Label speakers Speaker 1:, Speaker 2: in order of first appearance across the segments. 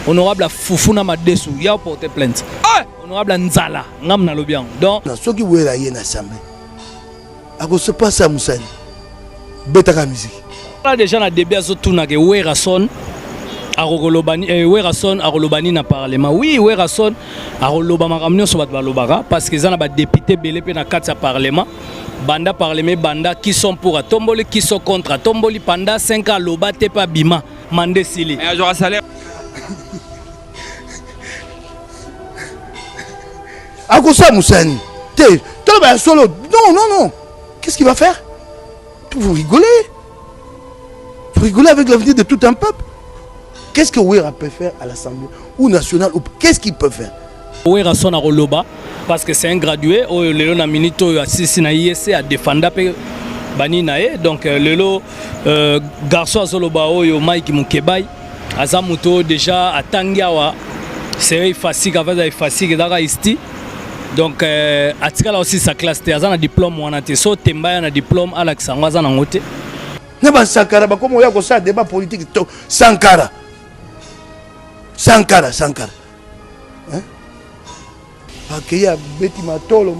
Speaker 1: honorable Fufuna Madesu, il a porté plainte. Honorable Nzala, ngam na lobiang. Donc,
Speaker 2: ceux qui voulaient aller à l'Assemblée, à cause de pas ça, Moussani, Betaka musique.
Speaker 1: Là, déjà, na débat sur tout, na que Werason, Werason, Arolobani na parlement. Oui, Werason, Arolobama ramené sur votre balobara, parce que ça n'a député belé na 4 parlement. Banda parlement, banda qui sont pour à Tomboli, qui sont contre à Tomboli, pendant 5 ans, loba te pas bima, mandé sili.
Speaker 3: Et un salaire.
Speaker 2: À cause de ça, Moussani, solo. Non. Qu'est-ce qu'il va faire? Vous rigolez? Vous rigolez avec l'avenir de tout un peuple? Qu'est-ce que Ouera peut faire à l'Assemblée ou nationale? Qu'est-ce qu'il peut faire?
Speaker 1: Ouera son à Roloba, parce que c'est un gradué, Léon a minito assisté à ISC à défendre Bani Nae, donc Lélo garçon à Zoloba, Mike Mukebai, Azamuto déjà à Tangiawa, c'est facile avec facile d'Ara Isti. Donc, Atikala aussi sa classe, il y a un diplôme, on a un diplôme, Alex, on a un côté.
Speaker 2: Neba Sankara, comme on y a un débat politique, Sankara. Hein? Akeya beti matolo.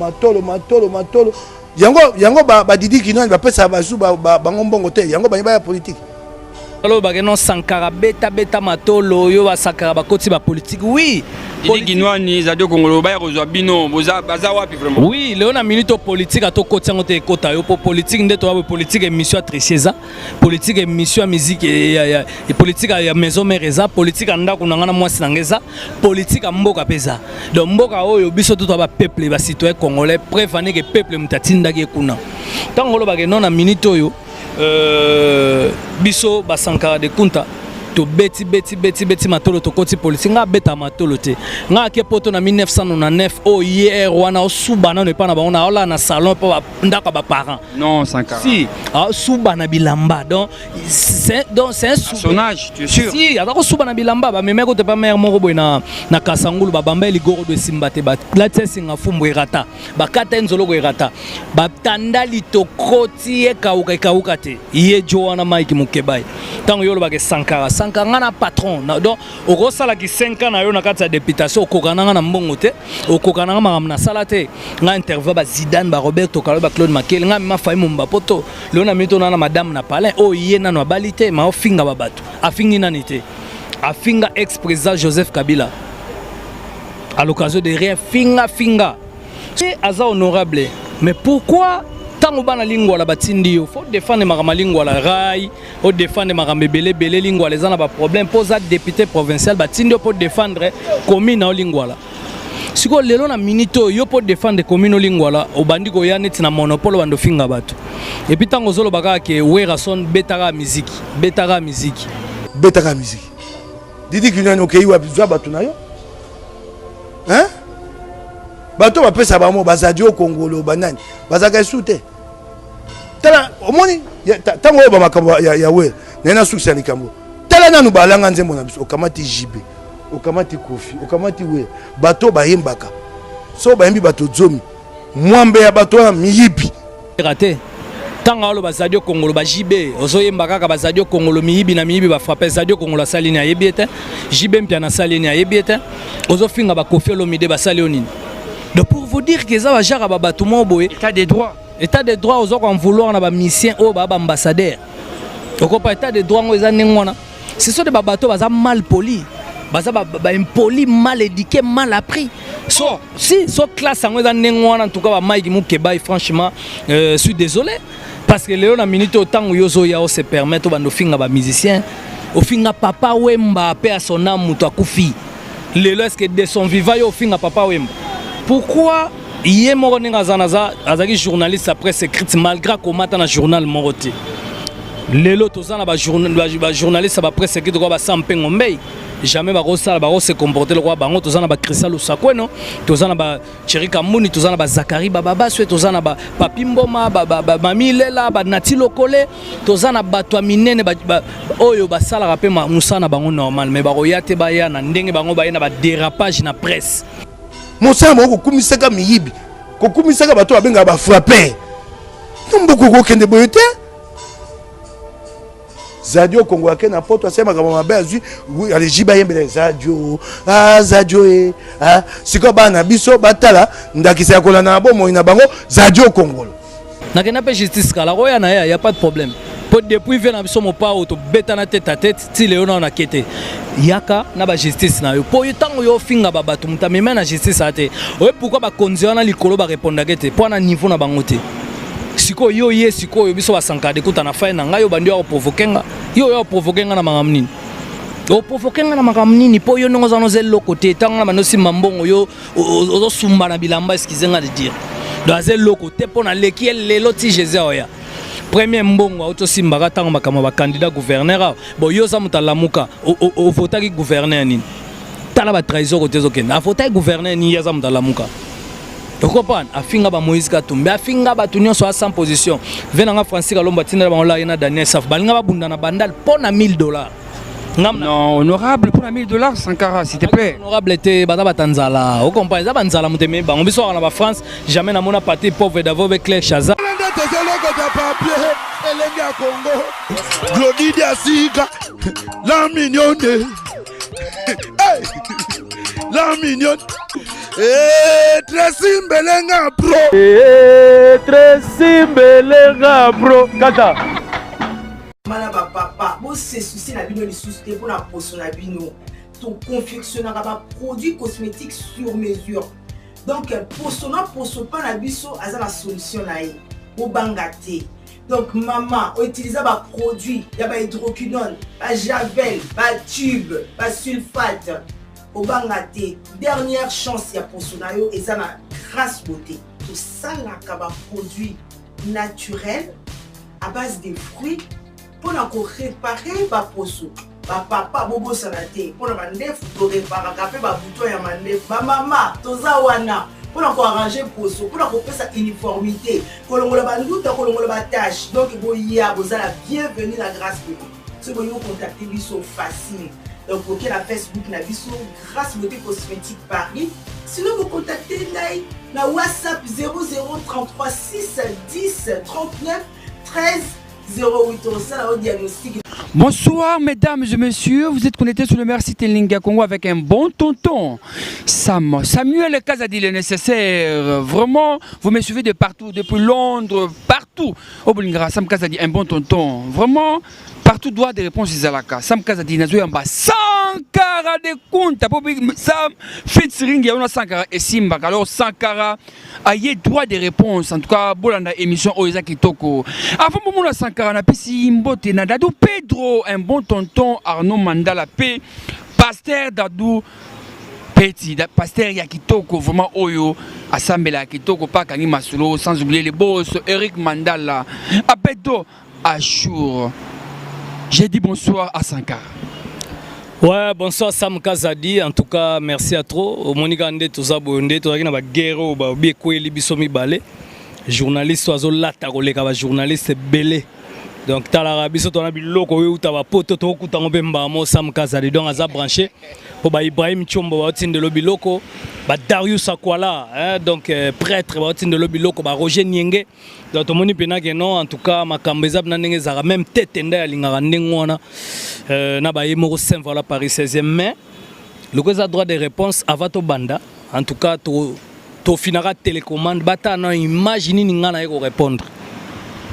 Speaker 2: Yango ba didi kino ba pesa ba su ba ngombongo te. Yango ba ya politique.
Speaker 1: Alors bageno Sankara beta matolo yo ba Sankara ba koti ba politique. Oui.
Speaker 3: Didi kino ni zadio Congolo ba rozwa bino boza baza wapi vraiment.
Speaker 1: Oui, Léon a minute politique à to koti ngote ekota yo politique ndeto ba politique émission tricheza, politique émission musique et politique ya maison mereza, politique anda kunangana mwasi nangeza, politique mboka pesa. Donc mboka oyo biso to ba peuple ba citoyen congolais préfane que peuple mutatinda ke kuna. Tangolo bageno na minute oyo biso ba Sankara de Kunta to beti matolo to koti politique nga beta matolo te nga ke poto na 1999 o hier wana subana ne pa na bango na ola na salon pa ndaka ba parents
Speaker 3: non Sankara
Speaker 1: si subana bilamba donc c'est un
Speaker 3: personnage tu es sûr
Speaker 1: si atako subana bilamba ba memeko te pa mère moko boy na kasangulu ba bamba ligoro de simbate ba la tsinga fumbo erata ba kata nzolo go erata ba tandali to koti e kauka te ye Joana Mike Mukebai tango yolo ba ke Sankara ngana patron donc okosala ki 5 ans na yo na kati ya députation okokana na mbongo te okokana na na salate nga interview ba Zidane ba Roberto Carlos ba Claude Makele nga ma fayi mumba poto le na mito na madame na palais o yena no balite ma ofinga ba bato afingi nani te afinga ex-président Joseph Kabila à l'occasion de rien finga c'est aza honorable mais pourquoi tango bana lingwa la batindi yo faut défendre ma lingwa la rai faut défendre ma belé lingwa les ana ba problème pose député provincial batindi pour défendre commune na lingwa la siko lelo na minito yo pour défendre commune lingwa la obandi ko ya neti na monopole bando finga bato et puis tango zolo baka ke Werason betara musique
Speaker 2: didi kinyo ke yiwa bizwa bato na yo hein bato ba pesa ba mo bazadio Congolo banani bazaka sute tala omoni tango ba makambo ya we nena succès likambo tala nanu balanga nzembo na biso okamati jibe okamati kofi okamati we bato ba yembaka so ba yembi bato zomi mwambe ya bato na miyibi
Speaker 1: raté tanga lo bazadio Congolo ba jibe ozo yembaka ka bazadio Congolo miyibi na miyibi ba frapper zadio Congolo salini ya yebiete jibe mpia na salini ya yebiete ozo finga ba kofi lo mide ba sali onini. Donc pour vous dire que ça va gérer tout le monde,
Speaker 3: état des droits
Speaker 1: aux autres en vouloir na ba mission au ba ambassadeur. Donc pas état des droits aux anengwana. Ce sont des bateaux baza mal polis, baza ba impoli, mal éduqué, mal appris. So classe en anengwana en tout cas ba Mike Mukebai franchement je suis désolé parce que Léon a minute autant où yozo ya se permettre bando finga ba musicien, au finga papa Wemba paix à son âme muto akufi. Lélo est-ce que de son vivant yo finga papa Wemba. Pourquoi hier Moroninga Zanaza azaki journaliste après écrite malgré comment dans journal Moroté. Lelo tozana ba journaliste ba presse écrite quoi ba Sampengo Mbey. Jamais ba rosa ba se comporter le roi bango tozana ba Cristal Osakweno, tozana ba Cherika Muni, tozana ba Zakari Baba Swe, tozana ba Papi Mboma ba Mami Lela ba Natilo Kole, tozana ba to minene ba oyo ba sala rapé ma musana bango normal mais ba royate ba ya na ndenge bango ba na ba dérapage na presse.
Speaker 2: Monsama moko kumisaka miyibi ko kumisaka bato abenga ba frapper. Nomboko ko kende boyote Zadio Congo ake na poto asema kama mabe azui alijiba yembe Zadio Zadio siko bana biso batala ndakisa ya kolana na bomo ina bango Zadio Congo
Speaker 1: na kena pe justice kala roya na ya pas de problème pour depuis vient na biso mo pa auto beta na tête à tête ti leo na kete yaka na ba justice na yo po yo tango yo finga ba batu mutamema na justice ate oye pourquoi ba konzio na likolo ba répondre kete po na niveau na bango te siko yo ye siko yo biso basankade kuta na faina nga yo bandi yo provoquenga yo provoquenga na magamnini o provoquenga na magamnini po yo ndongo za nozelo côté tango na banosi mambongo yo ozo sumba na bilamba excusenga de dire dans le côté pour na leki lelo ti Jésus oya premier mbongo auto simbaka tango makama ba candidat gouverneur bo yo za mutalamuka o votaki gouverneur nini tala ba trahison côté zokenda a votaki gouverneur ni ya za mutalamuka. Tu comprends? Afinga ba Moïse Katumbi, afinga ba tunyo so sans position. Venanga Francis Kalomba tina ba on na Daniel Saf. Balinga ba bunda na bandal pour na $1000.
Speaker 3: Non, honorable pour $1000 Sankara, s'il te plaît.
Speaker 1: Honorable était bata batanzala. Vous comprenez ça banzala muteme ba. On biso na ba France, jamais na mona parti pauvre d'avant avec Claire Chaza.
Speaker 2: Glody Diasiga, la mignonne. La mignonne. Tracy Mbelenga bro.
Speaker 1: Tracy Mbelenga bro. Kata.
Speaker 4: Mana ba papa, bon c'est souci na bino les soucis pour la potion na bino. Ton confectionneur ba produits cosmétiques sur mesure. Donc potion pas na biso aza la solution na ye. Au bangate. Donc maman, on utilise ba produit, ya ba hydroquinone, ba javel, ba tube, ba sulfate. Au bangate, dernière chance ya posonayo et ça na grâce beauté. Tout ça là kaba produit naturel à base de fruits pour réparer ba poso. Ba papa bobo salate pour na ndef to réparer café ba bouton ya mandef. Ba mama toza wana pour arranger poso, pour faire sa uniformité. Kolongola ba nduta kolongola ba tâche. Donc boya bozala bienvenue la grâce beauté. Si vous contacter biso facile. Donc, vous la Facebook, na biso, grâce beauté cosmétique Paris. Sinon, vous contactez na WhatsApp 0033 6 10 39 13 08. On ça, diagnostic.
Speaker 3: Bonsoir mesdames et messieurs, vous êtes connectés sur le Merci Telinga Congo avec un bon tonton Samuel Kazadi le nécessaire. Vraiment, vous me suivez de partout, depuis Londres, partout. Au Bolingara, Sam Kazadi, un bon tonton. Vraiment, partout droit des réponses Izalaka. Sam Kazadi Nazo Yamba Sankara de Kunta. Sam featuring Yaona Sankara et Simba. Alors Sankara a eu droit des réponses. En tout cas, Bolanda émission Oisa Kitoko. Avant Momola Sankara na pisi Mbote na Dadou Pedro, un bon tonton Arnaud Mandala P, pasteur Dadou Petit, pasteur Yakitoko, vraiment Oyo, Asambela Kitoko, Pakani Masulo, sans oublier les boss, Eric Mandala, Apeto Achour. J'ai dit bonsoir à Sankara.
Speaker 1: Ouais, bonsoir Sam Kazadi. En tout cas, merci à trop. Monika Nde Toza Bonde, Toza Kina Bagero, Babi Kweli Bisomi Balé. Journaliste oiseau lata koleka ba journaliste belé. Donc talarabi so tona biloko we utaba poto to kutango bemba mo Sam Kazadi donc aza branché pour ba Ibrahim Chombo ba tinde lo biloko ba Darius Akwala donc prêtre ba tinde lo biloko ba Roger Nienge donc to moni pena que non en tout cas makambeza na ndenge za même tête nda ya lingara ndengona na ba yemo Saint voilà Paris 16e mai le cause a droit de réponse avant to banda en tout cas to finara télécommande bata na imagine ni ngana yeko répondre.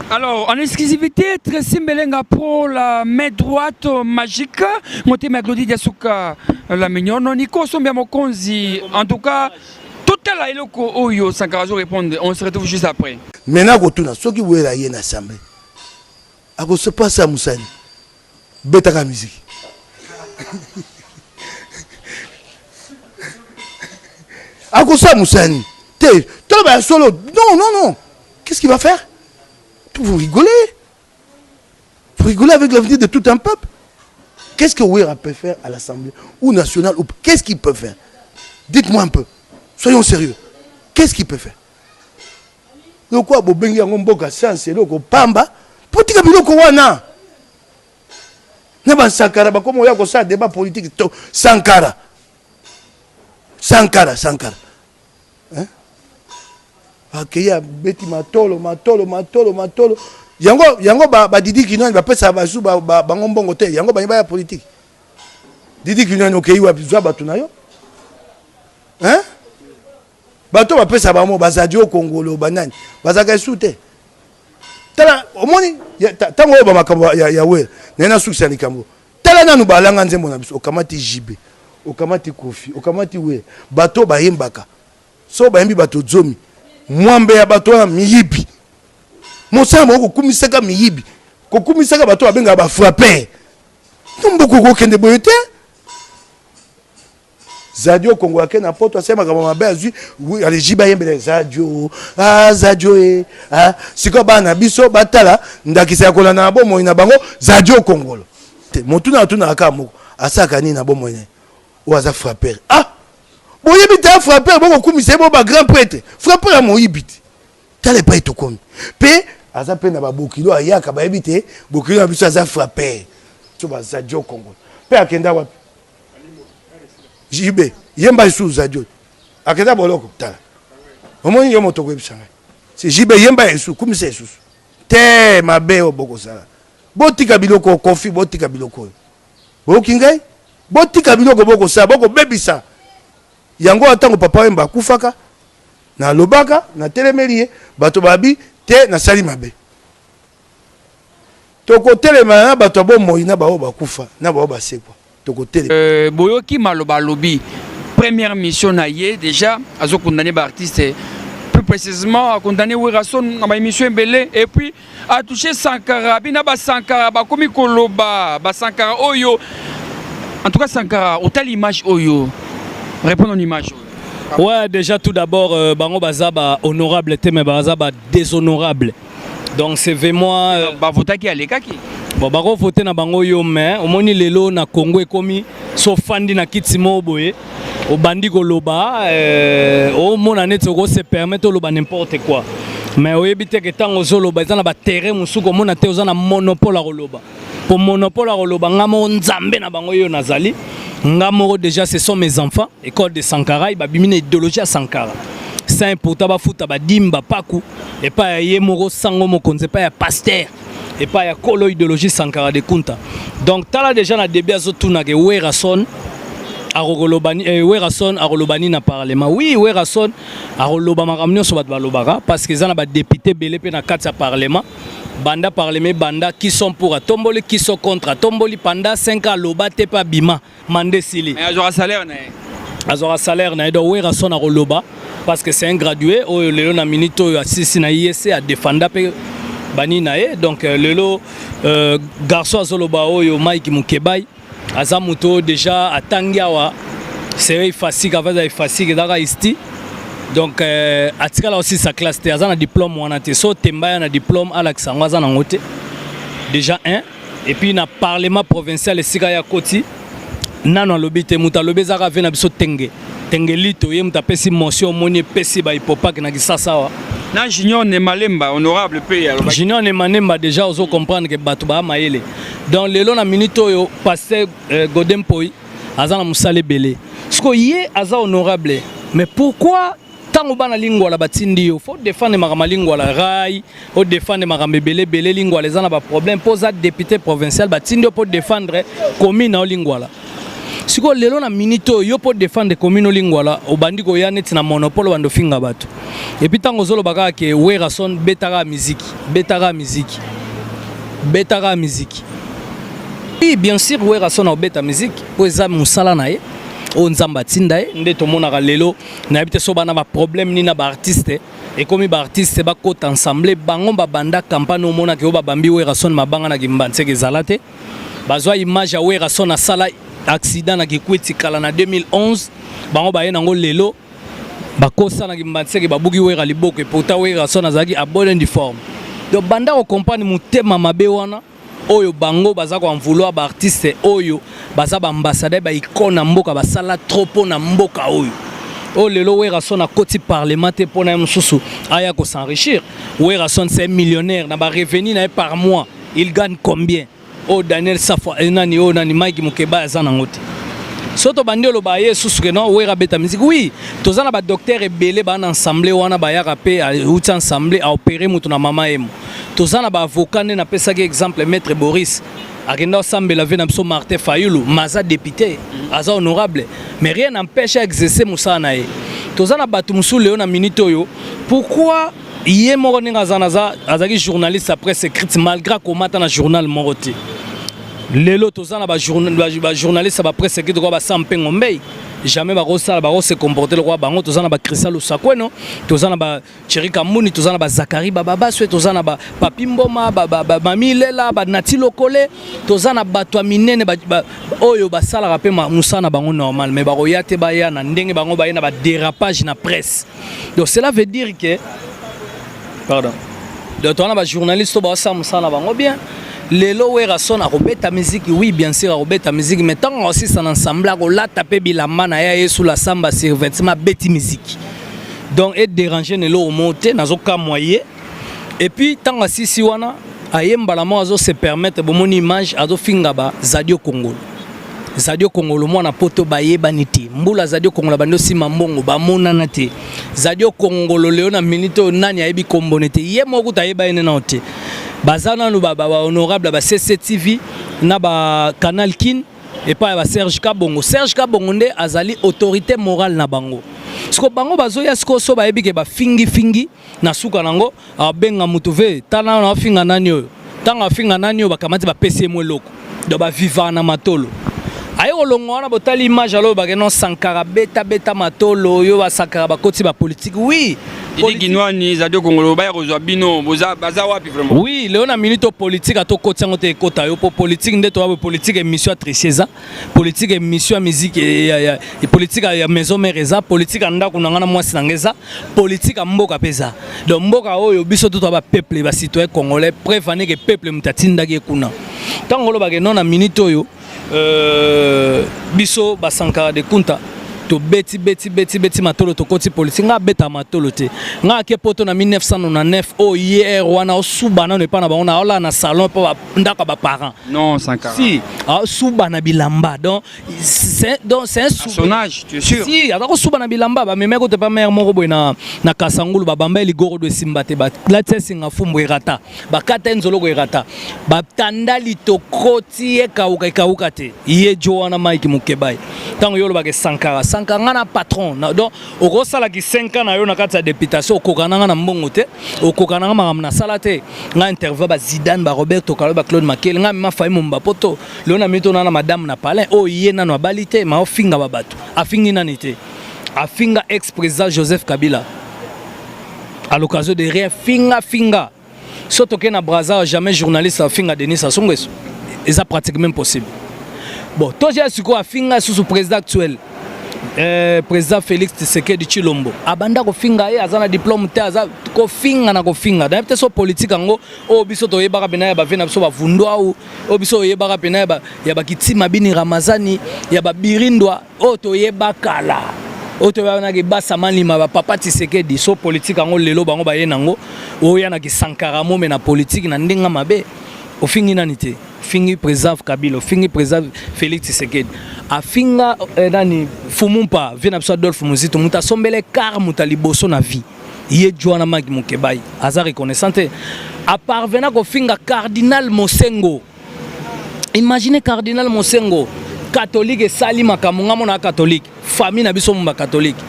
Speaker 3: Alors, en exclusivité, Tracy Mbelenga Pro, la main droite magique, Moté Maglodi Diasuka, la mignonne, Nico Sombia Mokonzi. En tout cas, tout est là, Oyo, Sankarazo répondre. On se retrouve juste après.
Speaker 2: Maintenant, quand on a ceux qui voulaient la yenne assemblée, à cause se passe à Moussani, bêta la musique. À cause ça, Moussani, t'es solo. Non, non, non. Qu'est-ce qu'il va faire? Vous rigolez. Vous rigolez avec l'avenir de tout un peuple. Qu'est-ce que Ouéra peut faire à l'Assemblée ou nationale? Qu'est-ce qu'il peut faire? Dites-moi un peu. Soyons sérieux. Qu'est-ce qu'il peut faire? Donc quoi, Bobengi Ngomboka Sans et Loko Pamba, Potika Biloko Wana. Naba Sankara, comme on y a un débat politique, Sankara. Sankara. Hein? Akeya beti matolo yango ba Didi Kinwani ba pesa ba zu ba ngombongo te yango ba ya politique Didi Kinwani okei wa bizwa batu na yo hein bato ba pesa ba mo bazadi o Congolo banani bazaka sute tala omoni tango ba makambo ya we nena succès likambo tala nanu balanga nzembo na biso okamati jibe okamati kofi okamati we bato ba yembaka so ba yembi bato zomi mwambe ya bato na miyibi mosala moko kumisaka miyibi kokumisaka bato abenga ba frapper tumboko ko kende boyote Zadio Congo akena poto asema kama mabe azui ale jiba yembele Zadio Zadio siko bana biso batala ndakisa kola na bomo ina bango Zadio Congolo te motuna tuna akamoko asaka ni na bomo ina oaza frapper boyebi ta frapper boko kumise bo ba grand prêtre frapper a moyibiti tale pa etokomi pe aza pe na ba bokilo ayaka ba yebite bokilo na biso aza frapper to ba Zadio Congolo pe akenda wapi Jibe yemba sous Zadio akenda boloko tala omoni yo moto kwebisanga c'est Jibe yemba sous kumise sous te mabe oboko sala botika biloko kofi botika biloko bokingai botika biloko boko sala boko bebisa yango atango papa wemba kufaka na lobaka na telemelie bato babi te na sali mabe toko telema na bato bo moina ba bakufa na ba basekwa toko tele
Speaker 3: boyoki maloba lobi première mission na ye déjà azo condamné ba artiste plus précisément a condamné Werason na ma émission belé et puis a touché Sankara bina ba Sankara ba komi koloba ba Sankara oyo en tout cas Sankara au telle image oyo répondre en image.
Speaker 1: Ouais, déjà tout d'abord, bango bazaba honorable, mais bazaba déshonorable. Donc c'est vraiment.
Speaker 3: Bah voter qui a les kaki.
Speaker 1: Bon, bango voter na bango yo mais au moni lelo na Congo ekomi so fandi na kitimo boye au bandi koloba au mona net go se permettre loba n'importe quoi. Mais au yebite que tant ozoloba ezana ba terrain musuko mona te ozana monopole à koloba. Pour monopole à koloba ngamo nzambe na bango yo nazali. Ngamoro déjà ce sont mes enfants école de Sankara il babimine idéologie à Sankara c'est important ba futa ba dimba paku et pas yemoro sango mokonze pas ya pasteur et pas ya kolo idéologie Sankara de Kunta donc tala déjà na début azotuna ke Werason Werason arolobani na parlement oui Werason aroloba makamnyo so bat balobaka parce que zana ba député belé pe na kati ya parlement banda parlement banda qui sont pour à tomboli qui sont contre à tomboli pendant 5 ans loba te pa bima mandé sili
Speaker 3: mais azora salaire
Speaker 1: na do Werason aroloba parce que c'est un gradué au lelo na minito ya sisi na ISC a défendre pe bani nae donc lelo garçon azoloba oyo Mike Mukebai azamuto déjà atangiawa c'est facile avec facile daka isti donc atikala aussi sa classe te azana diplôme wana te so temba na diplôme alaksango azana ngote déjà un et puis na parlement provincial esika ya koti nano lobite muta lobezaka vena biso tenge lito ye muta pesi motion moni pesi ba hipopak na kisasawa
Speaker 3: na Junior ne malemba honorable pe
Speaker 1: Junior ne manemba déjà ozo comprendre que batu ba mayele donc lelo na minito yo pasteur Godem Poi azana musale belé sko ye aza honorable mais pourquoi tant bana lingwa la batindi yo faut défendre ma lingwa la rai faut défendre ma belé lingwa les ana ba problème posa député provincial batindi pour défendre commune lingwa la siko lelo na minito yo pour défendre commune lingwa la obandi ko ya net na monopole bando finga bato et puis tango zolo baka ke Werason betara musique oui bien sûr Werason obeta musique pour za musala na ye o nzamba tinda ye nde to mona lelo na habite so bana ba problème ni na ba artiste et comme ba artiste ba ko ensemble bango ba banda campagne o mona ke o ba bambi Werason mabanga na gimbanse ke zalate bazwa image ya Werason na sala accident na kikwiti kala na 2011 bango ba ye nango lelo bakosa na gimbanse ke babugi Wera liboko et pourtant Werason azaki a bonne uniforme donc banda o compagnie mutema mabe wana oyo bango baza ko en vouloir ba artiste oyo baza ba ambassadeur ba icône mboka basala trop na mboka oyo o lelo Werason a koti parlementaire pour na msusu aya ko s'enrichir Werason c'est millionnaire na ba revenu na par mois il gagne combien o Daniel Safwa nani o nani Mike Mukeba azana ngote soto bandelo ba yesusu ke no Wera beta musique oui tozana ba docteur ebele ba na ensemble wana ba ya rapé outi ensemble a opérer mutu na mama emo tozana ba avocat ne na pesa ki exemple maître Boris akenda osambela ve na biso Martin Fayulu maza député aza honorable mais rien n'empêche à exercer musala na ye tozana batu musu leo na minute oyo pourquoi yé moko ninga azaki journaliste après écrite malgré komata na journal moko te lelo tozana ba journaliste ba presse écrite ko ba sampengo mbei jamais ba rosala ba se comporter le roi bango tozana ba Christian Lusakweno tozana ba Chirika Muni tozana ba Zakari baba swe tozana ba Papi Mboma ba Mamilela ba Nati Lokole tozana ba to minene ba oyo ba sala rapé musana bango normal mais ba royate ba ya na ndenge bango ba na ba dérapage na presse donc cela veut dire que pardon donc tozana ba journaliste ba sa musana bango bien lelo wera son a robeta musique oui bien sûr a robeta musique mais tant aussi ça ensemble la taper bilamba na ya sous la samba sur vêtement beti musique donc être dérangé ne lo monter nazo ka moyen et puis tant aussi si wana ayemba la mo azo se permettre bon mon image azo finga ba Zadio Kongolo mwana poto bayeba niti mbula Zadio Kongolo bando sima mbongo ba monana te Zadio Kongolo leo na minute nani ayebi kombonete ye moko tayeba ene na ote bazana no ba honorable ba CCTV na ba Canal Kin et pas ba Serge Kabongo nde azali autorité morale na bango siko bango bazoya siko so bayebi ke ba fingi na suka nango abenga mutuve tana na finga nani oyo tanga finga nani oyo bakamati ba PCM loko do ba viva na matolo ayo longwana botali image alo ba kenon Sankara beta matolo yo ba Sankara ba koti ba politique oui
Speaker 3: Ginwani Zadio Kongolo ba rozwa bino baza wapi vraiment
Speaker 1: oui leo na minute politique ato kotiango te kota yo po politique ndeto ba politique émission tricheza politique émission musique et politique ya maison mereza politique anda kunanga na mwasi nangeza politique mboka pesa donc mboka oyo biso to ba peuple ba citoyen congolais prévenir que peuple mutatinda ki kuna tangolo ba ke non na minute oyo biso ba Sankara de Kunta to beti matolo to koti politique nga beta matolo te nga ke poto na 1999 o hier wana o subana ne pa na bango na ola na salon pa ndaka ba parents
Speaker 3: non Sankara
Speaker 1: si subana bilamba donc c'est un
Speaker 3: personnage tu es sûr
Speaker 1: si atako subana bilamba ba memeko te pa mère moko boy na Kasangulu ba bamba ligoro de simbate ba la tsesinga fumbu irata ba kata nzolo ko irata ba tandali to koti e kauka te ye Joana Mike Mukebai tango yolo ba ke Sankara ngana patron donc au sala ki 5 ans na yo na kati ya députation okokananga na mbongo te okokananga makambo na sala te nga interview ba Zidane ba Roberto Carlos ba Claude Makele nga ma fayi momba poto leo na mito na madame na palais o ye na no balite ma ofinga ba bato afingi nani te afinga ex-président Joseph Kabila à l'occasion de rien finga surtout que na Brazza jamais journaliste afinga Denis Sassou Nguesso c'est pratiquement impossible bon toi j'ai su quoi afinga sous président actuel président Félix Tshisekedi Chilombo abanda ko finga ye azana diplôme te aza ko finga na ko finga da peut-être so politique ngo o biso to yebaka bena ya ba vena biso ba vundwa o biso yebaka bena ya ba kitima bini Ramazani ya ba birindwa o to yebaka la o to bana ke basa malima ba papa Tshisekedi so politique ngo lelo bango ba ye nango o yana ki Sankara mo me na politique na ndinga mabe o fingi nanite fingi préserve Kabila fingi préserve Félix Tshisekedi afinga nani fumumpa vena biso Adolphe Muzito muta sombele car muta liboso na vie ye Joana Mike Mukebai aza reconnaissante a parvena ko finga cardinal Mosengo imaginez cardinal Mosengo catholique sali makamunga mona catholique famille na biso mba catholique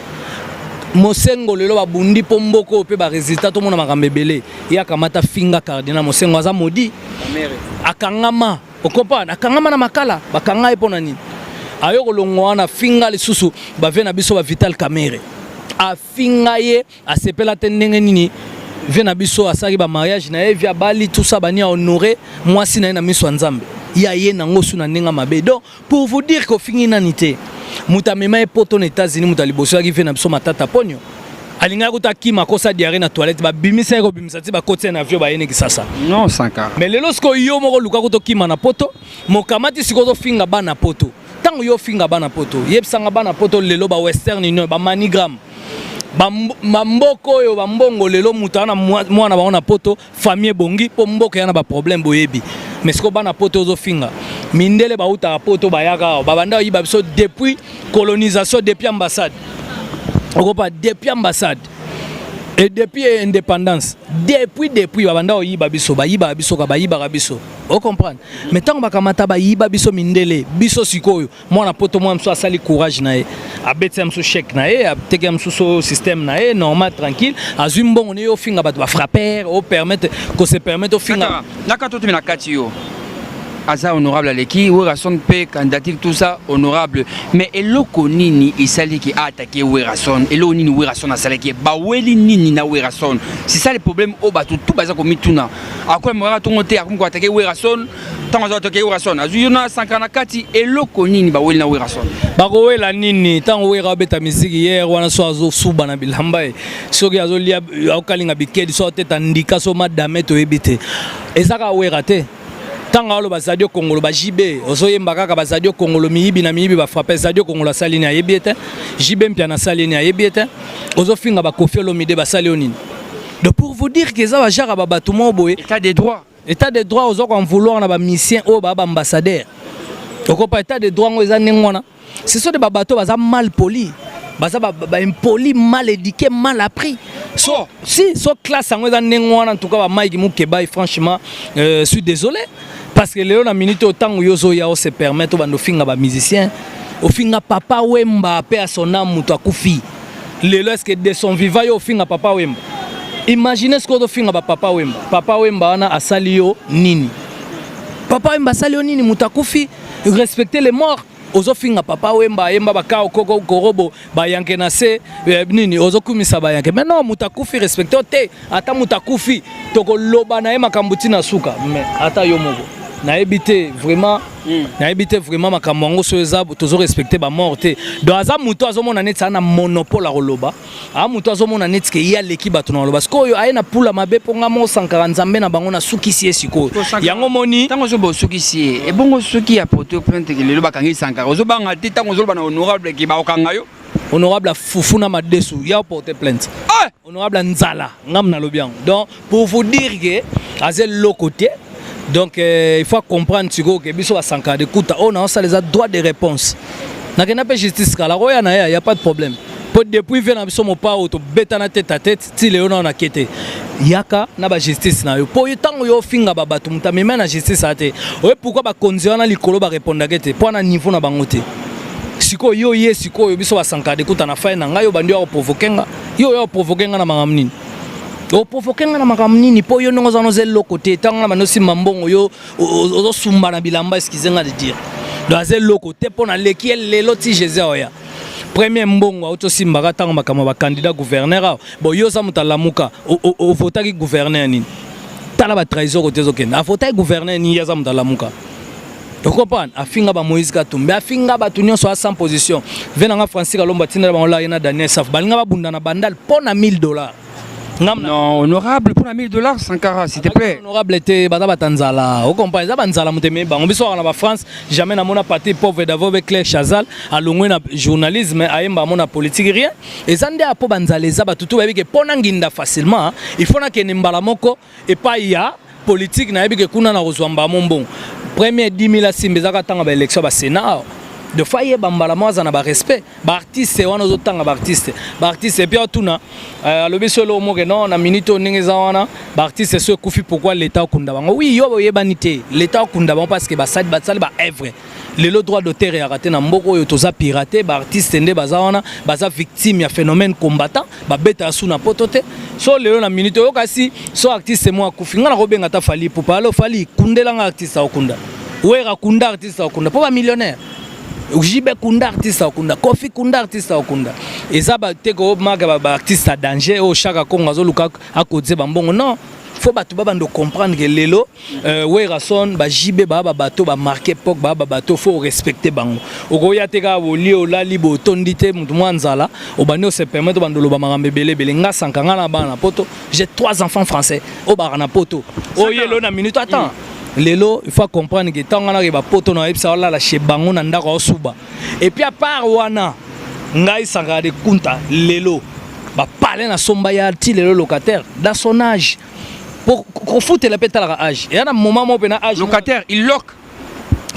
Speaker 1: Mosengo lelo babundi pomboko pe ba résultat to mona makambebele ya kamata finga cardinal Mosengo aza modi akangama okopana akangama na makala bakanga epona nini ayo kolongwana finga lisusu bavena biso ba Vital Kamerhe afinga ye asepela tendenge nini vena biso asaki ba mariage na Evia Bali tout ça bani honorer mwasi na miso nzambe ya ye nango suna ninga mabe donc pour vous dire que fingi nanité mutamema epoto na États-Unis mutaliboso ki vena biso matata ponyo alinga kuta kima kosa diarrhée na toilette ba bimisa ko bimisa ti ba kote na avion ba yene ki sasa
Speaker 3: non Sankara
Speaker 1: mais lelo sko yo moko luka kuto kima na poto mokamati sikozo finga bana poto tango yo finga bana poto yebsanga bana poto lelo ba Western Union ba Manigram bamboko yo bambongo lelo mutana mwana ba na poto famille bongi po mboka yana ba problème boyebi mais siko bana poto zo finga mindele ba uta poto ba yaka ba banda yiba biso depuis colonisation depuis ambassade okopa depuis ambassade Et depuis l'indépendance, depuis babanda oyiba biso, bayiba biso. Vous comprenez? Mais tant bakamata bayiba biso mindele, biso sikoyo, moi na poto moi mso asali courage nae, abetse mso chèque nae, abteke mso système nae, normal tranquille, azumbo on yo finga ba frapper, au permettre que se permettre au finga.
Speaker 3: Naka to na kati yo. Aza honorable Aleki, Werason P, candidature, tout ça, honorable. Mais eloko nini isali qui a attaqué Werason, elo nini Werason a salé qui baweli nini na Werason. C'est ça le problème au batu tout baza comme mituna. À quoi moi ton côté, à quoi attaquer Werason, tant on attaquer Werason. Azu yona 54 eloko nini baweli na Werason.
Speaker 1: Bawela nini tant Wera beta musique hier wana so azo suba na bilamba e. Soki azo lia okalinga bikedi so teta ndika so madame to ebite. Ezaka Wera te. Tanga lo bazadio Kongolo ba JB ozoyemba kaka bazadio Kongolo miyibi na miyibi ba frapper zadio Kongolo salini ya yebiete JB mpia na salini ya yebiete ozofinga ba Koffi Olomide ba sali onini. Donc pour vous dire que ça va jara ba batumo boye
Speaker 3: état des droits
Speaker 1: ozoko en vouloir na ba mission o ba ambassadeur okopa état des droits ngo eza nengwana ce sont des babato baza mal poli baza ba impoli mal éduqué mal appris so classe ngo eza nengwana en tout cas ba Mike Mukeba franchement je suis désolé. Parce que Léon a minute autant où yozo ya se permettre de finir ba musicien au finir papa Wemba paix à son âme muto akufi Lélo est-ce que de son vivant yo finir papa Wemba imaginez ce qu'on doit finir papa Wemba ana asalio nini papa Wemba asalio nini muto akufi respecter les morts ozo finga papa Wemba yemba baka okoko korobo ba yanke na se nini ozo kumisa ba yanke mais non mutakufi respecter te ata mutakufi toko loba na yema kambuti na suka mais ata yo moko na ebité vraiment makambo so ezabo tozo respecter ba morte do aza muto azomona net na monopole a roloba a muto azomona net ke ya leki bato na roloba sikoyo ayena pula mabe ponga mo 140 nzambe na bango na sukisi esiko yango moni
Speaker 3: tango zo bo sukisi e bongo suki ya poto plainte ke lelo bakangi 140 ozo banga te tango zo bana honorable ki ba okanga yo
Speaker 1: honorable Fufuna Madesu ya porter plainte honorable Nzala ngam na lobiang donc pour vous dire que azel le côté. Donc il faut comprendre que biso va s'encadrer écoute on a ça les droits de réponse na kena pas justice kala roya na ya y a pas de problème pour depuis venir biso mo pa auto beta na tête à tête ti le on a quitté yaka na ba justice na yo pour tango yo finga ba batu mutami na justice ate ouais pourquoi ba konzi na likolo ba répondre kete pour na niveau na bangote siko yo siko yo biso va s'encadrer écoute na fa na ngayo bandi yo provoquer yo provoquer na mangamni o provoquer na makamnini po yo ndongo zano zel côté tanga na manosi mambongo yo ozo sumba na bilamba eskizenga de dire do zel côté po na leki lelo ti Jésus oya premier mbongo auto simba tanga makama ba candidat gouverneur bo yo za mutalamuka o votaki gouverneur nini tala ba trahison côté zokenda a votaki gouverneur ni ya za mutalamuka. Tu comprends? Afinga ba Moïse Katumbi, afinga ba tunyo so à 100 position. Venanga Francis Kalomba tinda ba ola ina Daniel Saf. Balinga ba bunda na bandal pour na $1000.
Speaker 3: Non, honorable pour $1000, Sankara, s'il te plaît.
Speaker 1: Honorable était Bata Batanzala. Vous comprenez? Ça Banzala muteme ba. On biso na France, jamais na mona parti pauvre d'abord avec Claire Chazal, à longwe na journalisme, ayemba mona politique rien. Et zande apo Banzala za ba tutu ba que pona nginda facilement, il faut na kene mbala moko et pas ya politique na yebike kuna na rozwamba mombon. Premier 10 000 simbezaka tanga ba élection ba Sénat. De fois il bambala moza na ba respect ba artiste wana ozotanga ba artiste et puis tuna lobi solo mo que non na minute ningeza wana ba artiste so kufi pourquoi l'état okunda bango oui yo yebanité l'état okunda bango parce que ba sali ba œuvre le droit d'auteur est raté na mboko yo toza piraté ba artiste ndé baza wana baza victime ya phénomène combattant ba beta suna potote so lelo na minute yo kasi so artiste mo akufinga na robenga ta fali pour parler fali kundela nga artiste okunda wera kunda artiste okunda pour ba millionnaire Jibe kunda artiste okunda Koffi kunda artiste okunda eza ba teko maga ba artiste danger o chaka kongo azoluka akodze bambongo non faut batu bando comprendre que lelo Werason ba jibe ba bato ba marquer pok ba bato faut respecter bango okoya teka oli ola libo tondite mutu mwanzala obani se permettre bandolo ba marambe belebele nga sankanga na bana poto j'ai 3 enfants français o barana poto o yelo na minute attends Lelo, il faut comprendre que tant qu'on a ba poto na ebisa la chez bango na ndako osuba. Et puis à part wana, ngai sanga de kunta lelo ba parler na somba ya ti lelo locataire dans son âge. Pour foutre la pétale à âge. Et à un moment mo pena âge
Speaker 3: locataire, il loque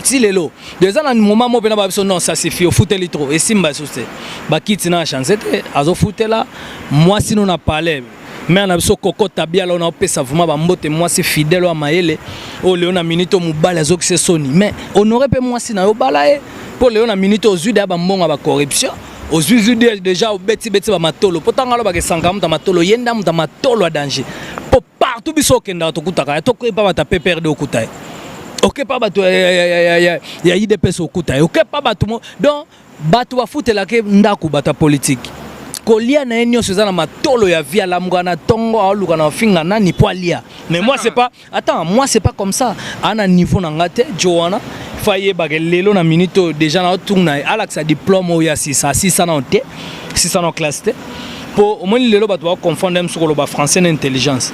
Speaker 1: ti lelo. Déjà na moment mo pena ba biso non ça suffit au foutre litro et simba souste. Ba kiti na chance azo foutre là moi si nous na parlé mais na biso koko tabia là on a pesa vraiment ba mbote moi c'est fidèle à maele o leona minito mubala zo que soni mais honoré pe moi si na yo balae pour leona minito zu da ba mbonga ba corruption aux yeux déjà au beti ba matolo potanga lo ba ke sanga muta matolo yenda muta matolo a danger pour partout biso kenda to kutaka to ko pa ta perdre au kutai OK pas bato ya IDPS au kutai OK pas bato donc bato ba futela ke ndaku bata politique kolia na enyo seza na matolo ya via la mwana tongo aluka na finga nani poalia mais moi c'est pas attends moi c'est pas comme ça ana niveau na ngate Joanna faye ba lelo na minito déjà na tourna Alex a diplôme o ya 600 na onte 600 na classe te pour au moins lelo bato ba confondre même sur le ba français d'intelligence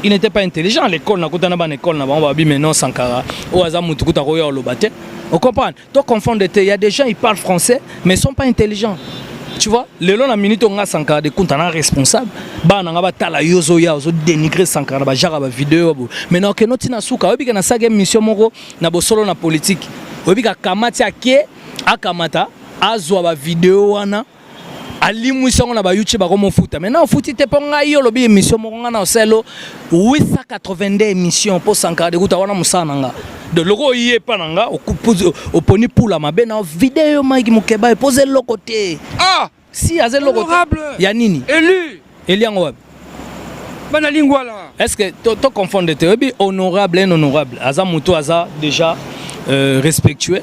Speaker 1: il n'était pas intelligent à l'école na kutana ba école na ba bi maintenant Sankara o aza mutu kuta ko ya lo bate on comprend toi confondre il y a des gens ils parlent français mais ils sont pas intelligents. Tu vois, le long la minute on a Sankara de compte en responsable. Bah on a ba tala yozo ya ozo dénigrer Sankara ba jara ba vidéo. Maintenant que notre na suka obi kana sage mission moko na bo solo na politique. Obi ka kamati ake akamata azwa ba vidéo wana alimu songo na ba YouTube ba komo futa. Maintenant futi te ponga yo lobi émission moko na oselo 882 émissions pour Sankara de kuta wana musana nga. De logo yé pananga au poni pour la mabe na vidéo Mike Mukeba poser le côté.
Speaker 3: Ah
Speaker 1: si azel le côté. Ya nini?
Speaker 3: Élu.
Speaker 1: Eliango.
Speaker 3: Bana lingua là.
Speaker 1: Est-ce que to confondre te obi honorable et honorable. Aza muto aza déjà respectueux.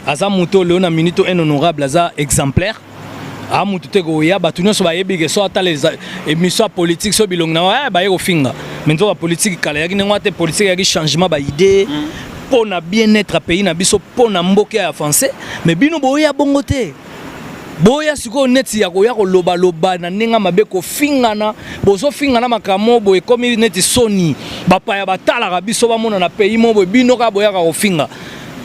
Speaker 1: Aza muto leona minito et honorable aza exemplaire. A muto te go ya batunyo so ba yebi ke so ata les émissions politiques so bilong na ba yego finga. Maintenant la politique kala yaki ngwate politique yaki changement ba idée pour na bien-être à pays na biso pour na mboke ya français mais bino boya bongote boya siko neti ya ko loba loba na ninga mabe ko fingana bozo fingana makamo boye komi neti soni bapa ya batala ka biso ba mona na pays mo boye bino ka boya ka ko finga.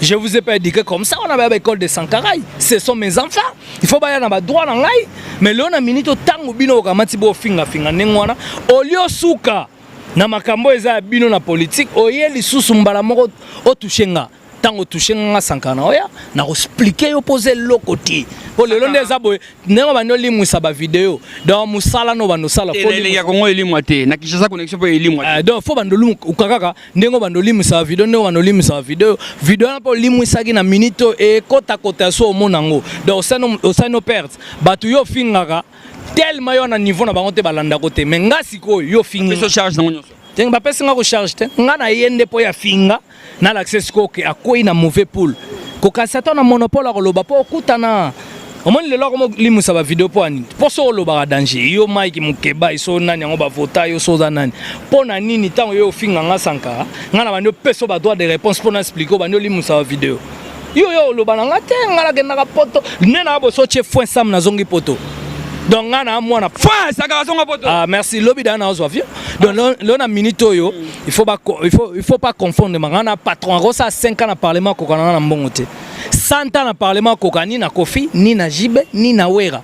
Speaker 1: Je vous ai pas dit que comme ça on avait l'école de Sankara, ce sont mes enfants. Il faut bailler dans ma droit dans l'ail mais là on a minito tango bino ka mati bo finga finga nengwana olio suka na makambo eza bino na politique oye lisusu mbala moko o touchenga tango touchenga Sankara oya na expliquer yo poser le côté pour le long des aboy nengo bano limwisa ba vidéo donc musala no bano sala
Speaker 3: faut les ya kongo elimwa te na Kinshasa connexion po elimwa
Speaker 1: donc faut bando limu ukakaka nengo bando limwisa vidéo nengo bando limwisa vidéo na po limwisa ki na minito e kota kota so monango donc osano perte batu yo fingaka tellement yo na niveau na bango te balanda côté mais nga siko yo finga
Speaker 3: so charge nango nyoso
Speaker 1: tenga ba pesa nga ko charge te nga na yende po ya finga na l'accès ko ke akoi na mauvais pool ko kasata na monopole ko loba po kutana au moins le logo limusa ba vidéo po ani po so loba danger yo Mike Mukeba iso nani ngo ba vota yo so za nani po na nini tango yo finga nga Sankara nga na bando peso ba droit de réponse pour na expliquer bando limusa ba vidéo yo loba na nga te nga la genda ka poto nena bo so che fo sam na zongi poto. Donc on a moi ah merci lobby dans nos avions donc là on a minito yo il faut pas confondre on a patron rosa 5 ans na parlement ko kana na mbongote 100 ans na parlement ko kani na Kofi ni na Jibe ni na Wera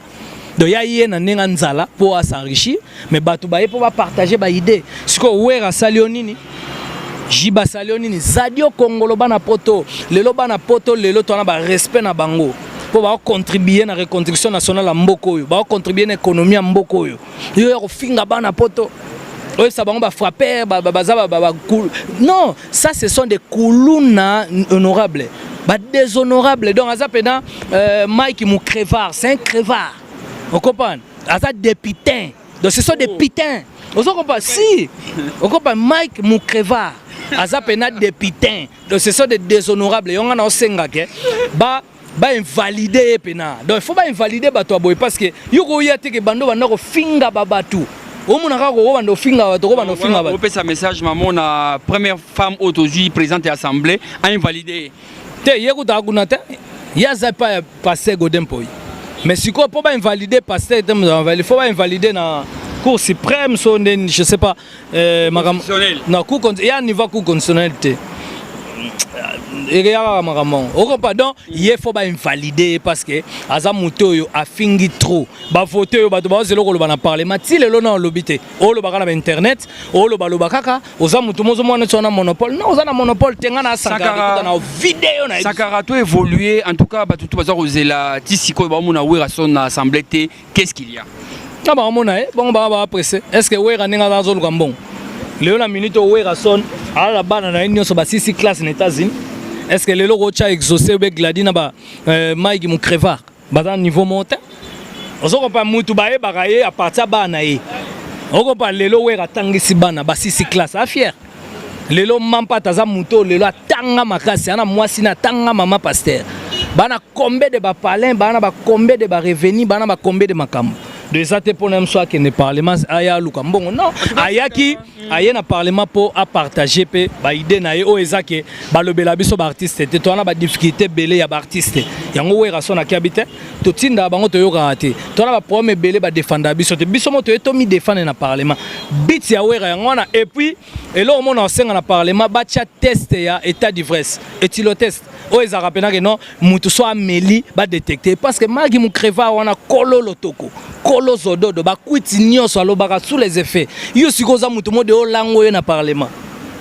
Speaker 1: donc ya yena nenga nzala pour s'enrichir mais batu ba pour partager ba idée siko Wera salionini Jiba salionini Zadio Kongolo bana poto lelo to na ba respect na bango pour contribuer à la reconstruction nationale à Mboko, pour contribuer à l'économie à Mboko. Il y a finga bana poto. Ça va frapper, non, ça ce sont des coulouna honorables, déshonorables. Donc azapena Mike Mukrevard, c'est un crevard. On comprend? Azap des pitins. Donc ce sont des pitins. On comprend? Si. On comprend Mike Mukrevard. Azapena des pitins. Donc ce sont des déshonorables. On a osenga ke ba invalider pena donc il faut pas invalider bato boy parce que yuko yate ke bando banda ko finga babatu o mona ka ko bando finga bato ko bando finga bato
Speaker 3: on message maman na première femme aujourd'hui présente à l'assemblée a invalidé
Speaker 1: te yeko ta kunata ya za pas passer godem poy mais si ko pas invalider passer il faut pas invalider na cour suprême son je sais pas na cour ya niveau cour constitutionnalité. Pardon, il faut pas invalider parce que Azamuto a fini trop. Ba voter ba ba zelo ko ba parlement ti le lona lobité. O lo ba na internet, o lo ba lo ba kaka, Ozamuto mozo mona tsona monopole. Non, ozana monopole tenga na Sankara na vidéo na.
Speaker 3: Sankara to évoluer en tout cas ba tout baza kozela ti siko ba mona wera son assemblée té qu'est-ce qu'il y a?
Speaker 1: Ah bah on a bon bah pressé. Est-ce que Wera n'est pas dans le bon? Léon a minute au Wera son à la banane à une sur bas 6 classes en États-Unis. Est-ce que les logos a exaucé avec Gladina ba Mike mon crevard bah niveau montant? On se compare mutu bae bagaye à partir banae. On compare les lois Wera tangi si bana ba 6 classes à fier. Les lois mampa taza muto les lois tanga makasi ana moi sina tanga mama pasteur. Bana combien de ba palin bana ba combien de ba revenu bana ba combien de makam. De ça te pone soit que ne parlement aya luka mbongo non ayaki aya na parlement pour à partager pe ba idée na ye o ezake ba lobela biso ba artiste te to na ba difficulté belé ya ba artiste yango Wera son aki habite to tinda bango to yoka te to na ba problème belé ba défendre biso te biso moto to mi défendre na parlement bit ya Wera yango na et puis et là au monde enseigna na parlement ba tia test ya état d'ivresse etilo test o ezaka pena que non mutu so ameli ba détecter parce que magi mu creva wana kololo toko kolo zododo ba kwiti nyonso alobaka sous les effets yo sikoza mutu mode o lango yo na parlement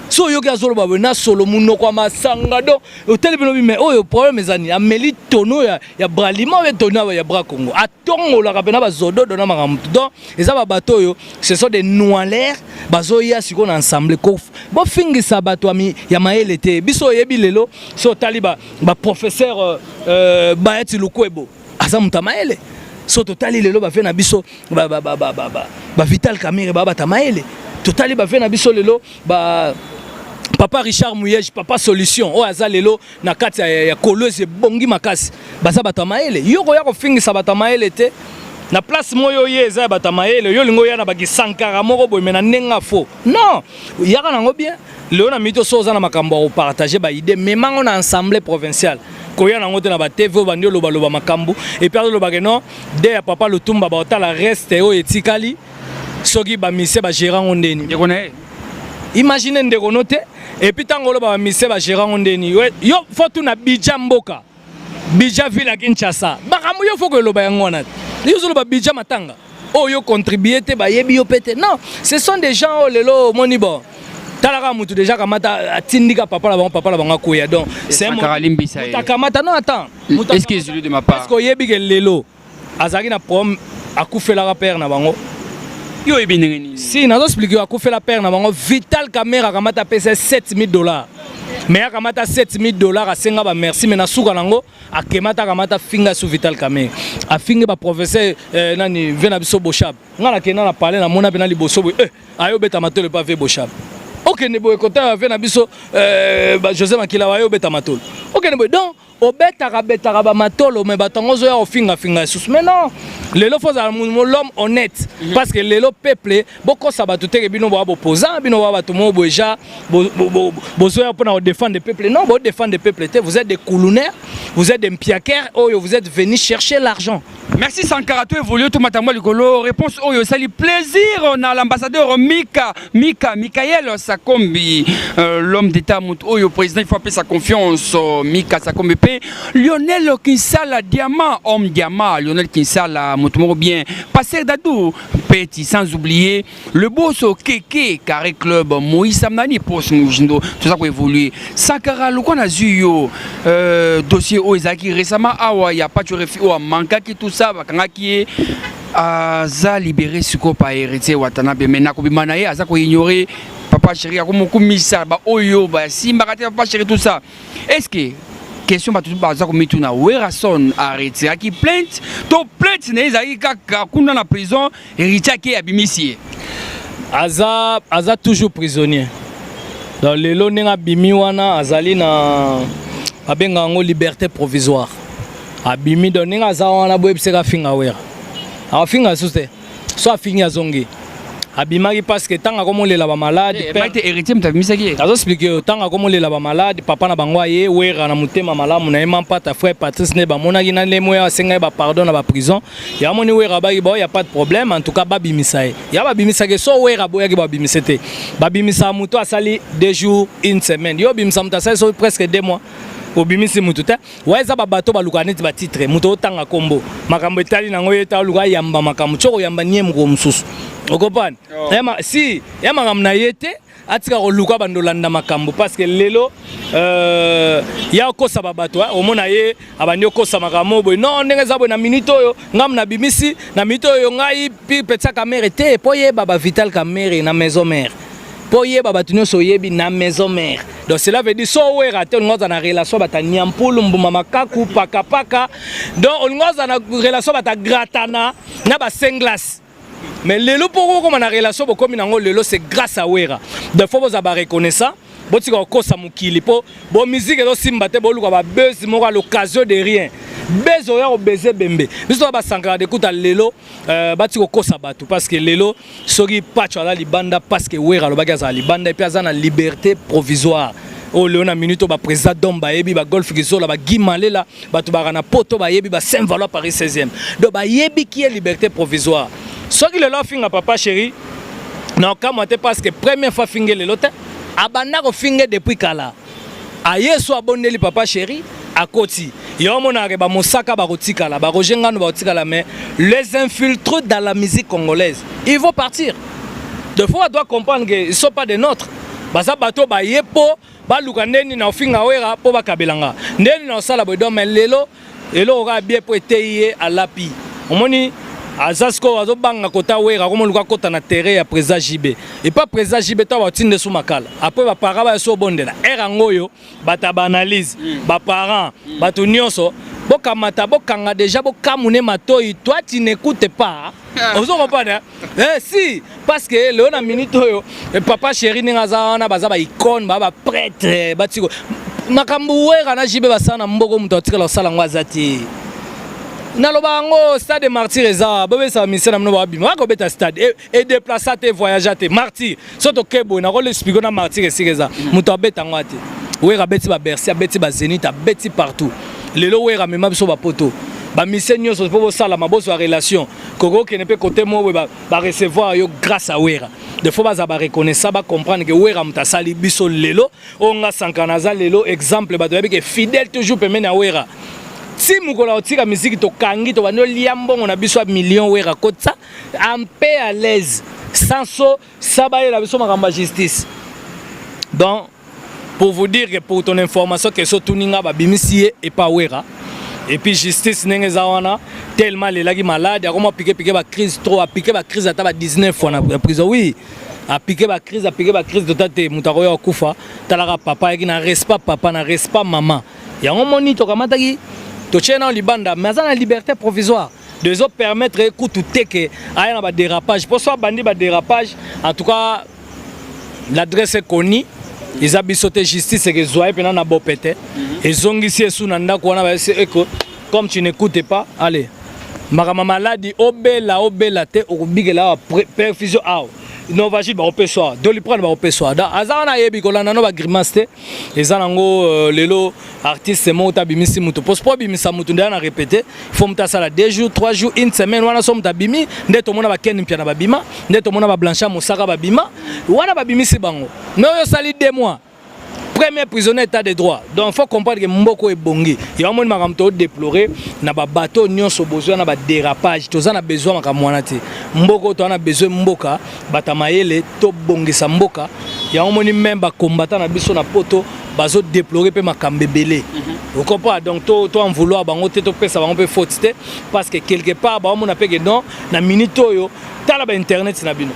Speaker 1: so yo ka zolo ba na solo muno kwa masanga do hotel bino bi mais oyo problème ezani ameli tono ya bralima ve tono ya bra Congo atongo la kapena ba zododo na makamtu donc eza ba bato yo ce sont des noirs bazo ya siko na ensemble ko bo fingisa bato ya maele te biso yebi lelo so taliba ba professeur Baeti Lukwebo asa mutamaele so totali lelo ba fait na biso ba Vital Kamerhe ba batamaele totali ba fait na biso lelo ba Papa Richard Mouyej Papa Solution o aza lelo na kati ya Kolose bongi makasi baza batamaele yoko ya ko fingisa batamaele te na place moyo yeza batamaele yo lingo ya na baki Sankara moko boy mena nenga fo non yaka nango bien leo na mito soza na makambo o partager ba idée memango na assemblée provinciale koya nango te na ba TV bandi loba makambo et puis loba que non de ya Papa Lutumba ba otala reste o etikali soki ba mise ba gérant ondeni imaginez ndeko note et puis tango loba ba mise ba gérant ondeni yo fotu na Bidja Mboka Bidja Villa Kinshasa makambo yo foko loba yango na yo loba Bidja Matanga oh yo contribuer te ba yebi yo pete non ce sont des gens lelo monibo talaka mutu déjà kamata atindika papa la bango koya donc c'est un takamata non attends
Speaker 3: excuse-lui de ma part
Speaker 1: parce que yebi ke lelo azaki na prom akufela ka père na bango
Speaker 3: yo yebi ngeni
Speaker 1: si nazo expliquer akufela père na bango Vital Kamerhe kamata pesa $7,000 mais akamata $7,000 asenga ba merci mais na suka nango akemata kamata finga su Vital Kamerhe afinga ba professeur nani vena biso Boshab ngana kena na parler na mona bena liboso ayo beta matole pas ve Boshab ok nebo ekota vena biso José Makila wayo beta matole ok nebo donc obetaka ba matolo mais batango zo ya ofinga sous mais non lelo foza l'homme honnête parce que lelo peuple boko sabato te bino bo opposant bino ba bato mo boja bozo ya pona défendre le peuple non bo défendre le peuple te vous êtes des coulouneurs vous êtes des mpiakers oyo vous êtes venus chercher l'argent.
Speaker 3: Merci Sankara to évolué tout matambo likolo réponse oyo sali plaisir on a l'ambassadeur Mikael Sakombi l'homme d'état oyo président il faut appeler sa confiance Mika Sakombi Lionel Kinsala diamant homme diamant Lionel Kinsala moto bien passer Dadou petit sans oublier le boss au Keke Carré Club Moïse Samnani poste Mujindo tout ça pour évoluer Sankara le qu'on a eu dossier Oizaki récemment awa y a pas de refus ou manka qui tout ça bakanga qui aza libéré suko pa héritier Watanabe mena ko bimana ye aza ko ignorer papa chéri ko mokumisa ba oyo ba simba kati papa chéri tout ça est-ce que question ba tout baza ko mituna Wera son arrêté qui plainte to plainte ne ezaki kaka kuna na prison héritier qui abimisi
Speaker 1: aza toujours prisonnier dans le lonenga bimi wana azali na abenga ngo liberté provisoire abimi donenga aza wana boyebiseka finga Wera afinga sute so afinga zongi abimaki parce que tanga komolela ba malade
Speaker 3: père héritier mtabimisaki
Speaker 1: azo expliquer tanga komolela ba malade papa na bango aye Wera na mutema malamu na ema pata frère Patrice ne ba monaki na lemo ya senga ba pardon na ba prison ya moni Wera ba y a pas de problème en tout cas babimisa ya babimisa ke so Wera boyaki babimisete babimisa muto asali 2 jours une semaine yo bimisa mutasa so presque 2 mois obimisi mutu te waiza ba bato baluka neti ba titre mutu otanga kombo makambo etali nango yeta luka yamba makambo choko yamba nyemko mususu okopana si yama ngamna yete atika koluka bandolanda makambo parce que lelo ya kosa babato omona ye abandi kosa makambo boy non ndenge za boy na minute oyo ngam na bimisi na minute oyo ngai pi petsa camera te po ye baba vital camera na maison mère po ye baba tunyo so yebi na maison mère donc cela veut dire so we raté on ngoza na relation bata nyampulu mbuma makaku paka paka donc on ngoza na relation bata gratana na ba senglas. Mais lelo pour comme na relation comme nango lelo c'est grâce à Wera. De fois vous avez reconnaissant, boti ko kosa mukili po bo musique do simbate bo luka ba buzz mo à l'occasion de rien. Bezo ya obeze bembe. Biso ba sankara de kuta lelo bati ko kosa batu parce que lelo soki patcho la libanda parce que Wera lo bagaza za libanda et puis azana liberté provisoire. Oh Léona Minuto ba président Domba yebi ba golf gisola ba Gimalela ba tubarana poto ba yebi ba Saint-Valois Paris 16e. Donc ba yebi qui est liberté provisoire. Ce qui est là, finga papa chéri, non, quand moi, parce que première fois finga le lote, abana ko finga depuis kala. Aye so abonné le papa chéri, à côté. Yo mon areba mosaka ba rotikala, ba rojenga no ba rotikala, mais les infiltrés dans la musique congolaise, ils vont partir. De fois, on doit comprendre qu'ils ne sont pas des nôtres. Basa bato ba yepo, ba lukandeni na finga wera po ba kabelanga. Ndeni na sala bo do mais lelo, elo ora bien po eteye à l'api. Omoni Azasko azobanga kota wera comme luka kota na terrain ya président JB et pas président JB to watinde sous makala après ba parents ba so bondela erango yo bata ba analyse ba parents bato nyonso bokamata bokanga déjà bokamune matoi toi tu n'écoutes pas on se comprend si parce que le na minute yo papa chéri ningaza na baza ba icône ba prêtre batiko makambu wera na JB basana mboko muto atikala sala ngwazati Nalobango stade martyr eza bebe sa mission na mnoba bima ko beta stade et déplacer te voyager te martyr soto kebo na ko l'expliquer na martyr esireza muto beta ngwate wera beti ba Bercy beti ba Zénith beti partout lelo wera mema biso ba poto ba mission nyonso po sala maboso relation koko ke ne peut côté mo ba recevoir yo grâce à wera de fois ba reconnaître ba comprendre que wera mutasali biso lelo onga sankanaza lelo exemple ba doyabi que fidèle toujours pemene na wera. Si mukola otika musique to kangi to bano liambongo na biso million wera kotsa en paix à l'aise sans so sabaye la biso makamba justice. Donc pour vous dire que pour ton information que so tuninga ba bimisi et pas wera et puis justice nenge zawana tellement les lagi malade a comment piquer ba crise trop a piquer ba crise ata ba 19 fois na prison oui a piquer ba crise de tate mutako ya kufa talaka papa qui na respect papa na respect maman ya ngomoni to kamata ki Tochena libanda mais ça la liberté provisoire de autres permettre écoute tout que aya na ba dérapage pour soit bandi ba dérapage en tout cas l'adresse est connue ils a bisoté justice et que zoé pena na bopete et zongisi sous nanda ko na ba eko comme tu n'écoutes pas allez makama maladie obela te okubigela perfusion aw Novagile ba opessoir Doliprane ba opessoir da azana yebi kolana no ba grimace ezanango lelo artiste mo tabimisi muto pose po bimisa muto ndana répéter faut mutasala 2 jours 3 jours une semaine wana so mutabimi ndeto mona ba ken mpiana ba bima ndeto mona ba blancha mosaka ba bima wana ba bimisi bango no yo sali 2 mois premier prisonnier état de droit donc faut comprendre que mboko est bongi il y a un makamto déplorer na ba bateau nyonso besoin na ba dérapage toza na besoin makamwana te mboko to na besoin mboka batamayele to bongisa mboka il y a un même ba combattant na biso na poto bazo déplorer pe makambebele vous comprenez donc to en vouloir bango te to pesa bango pe faute te parce que quelque part ba on a pe que non na minute yo tala ba internet na bino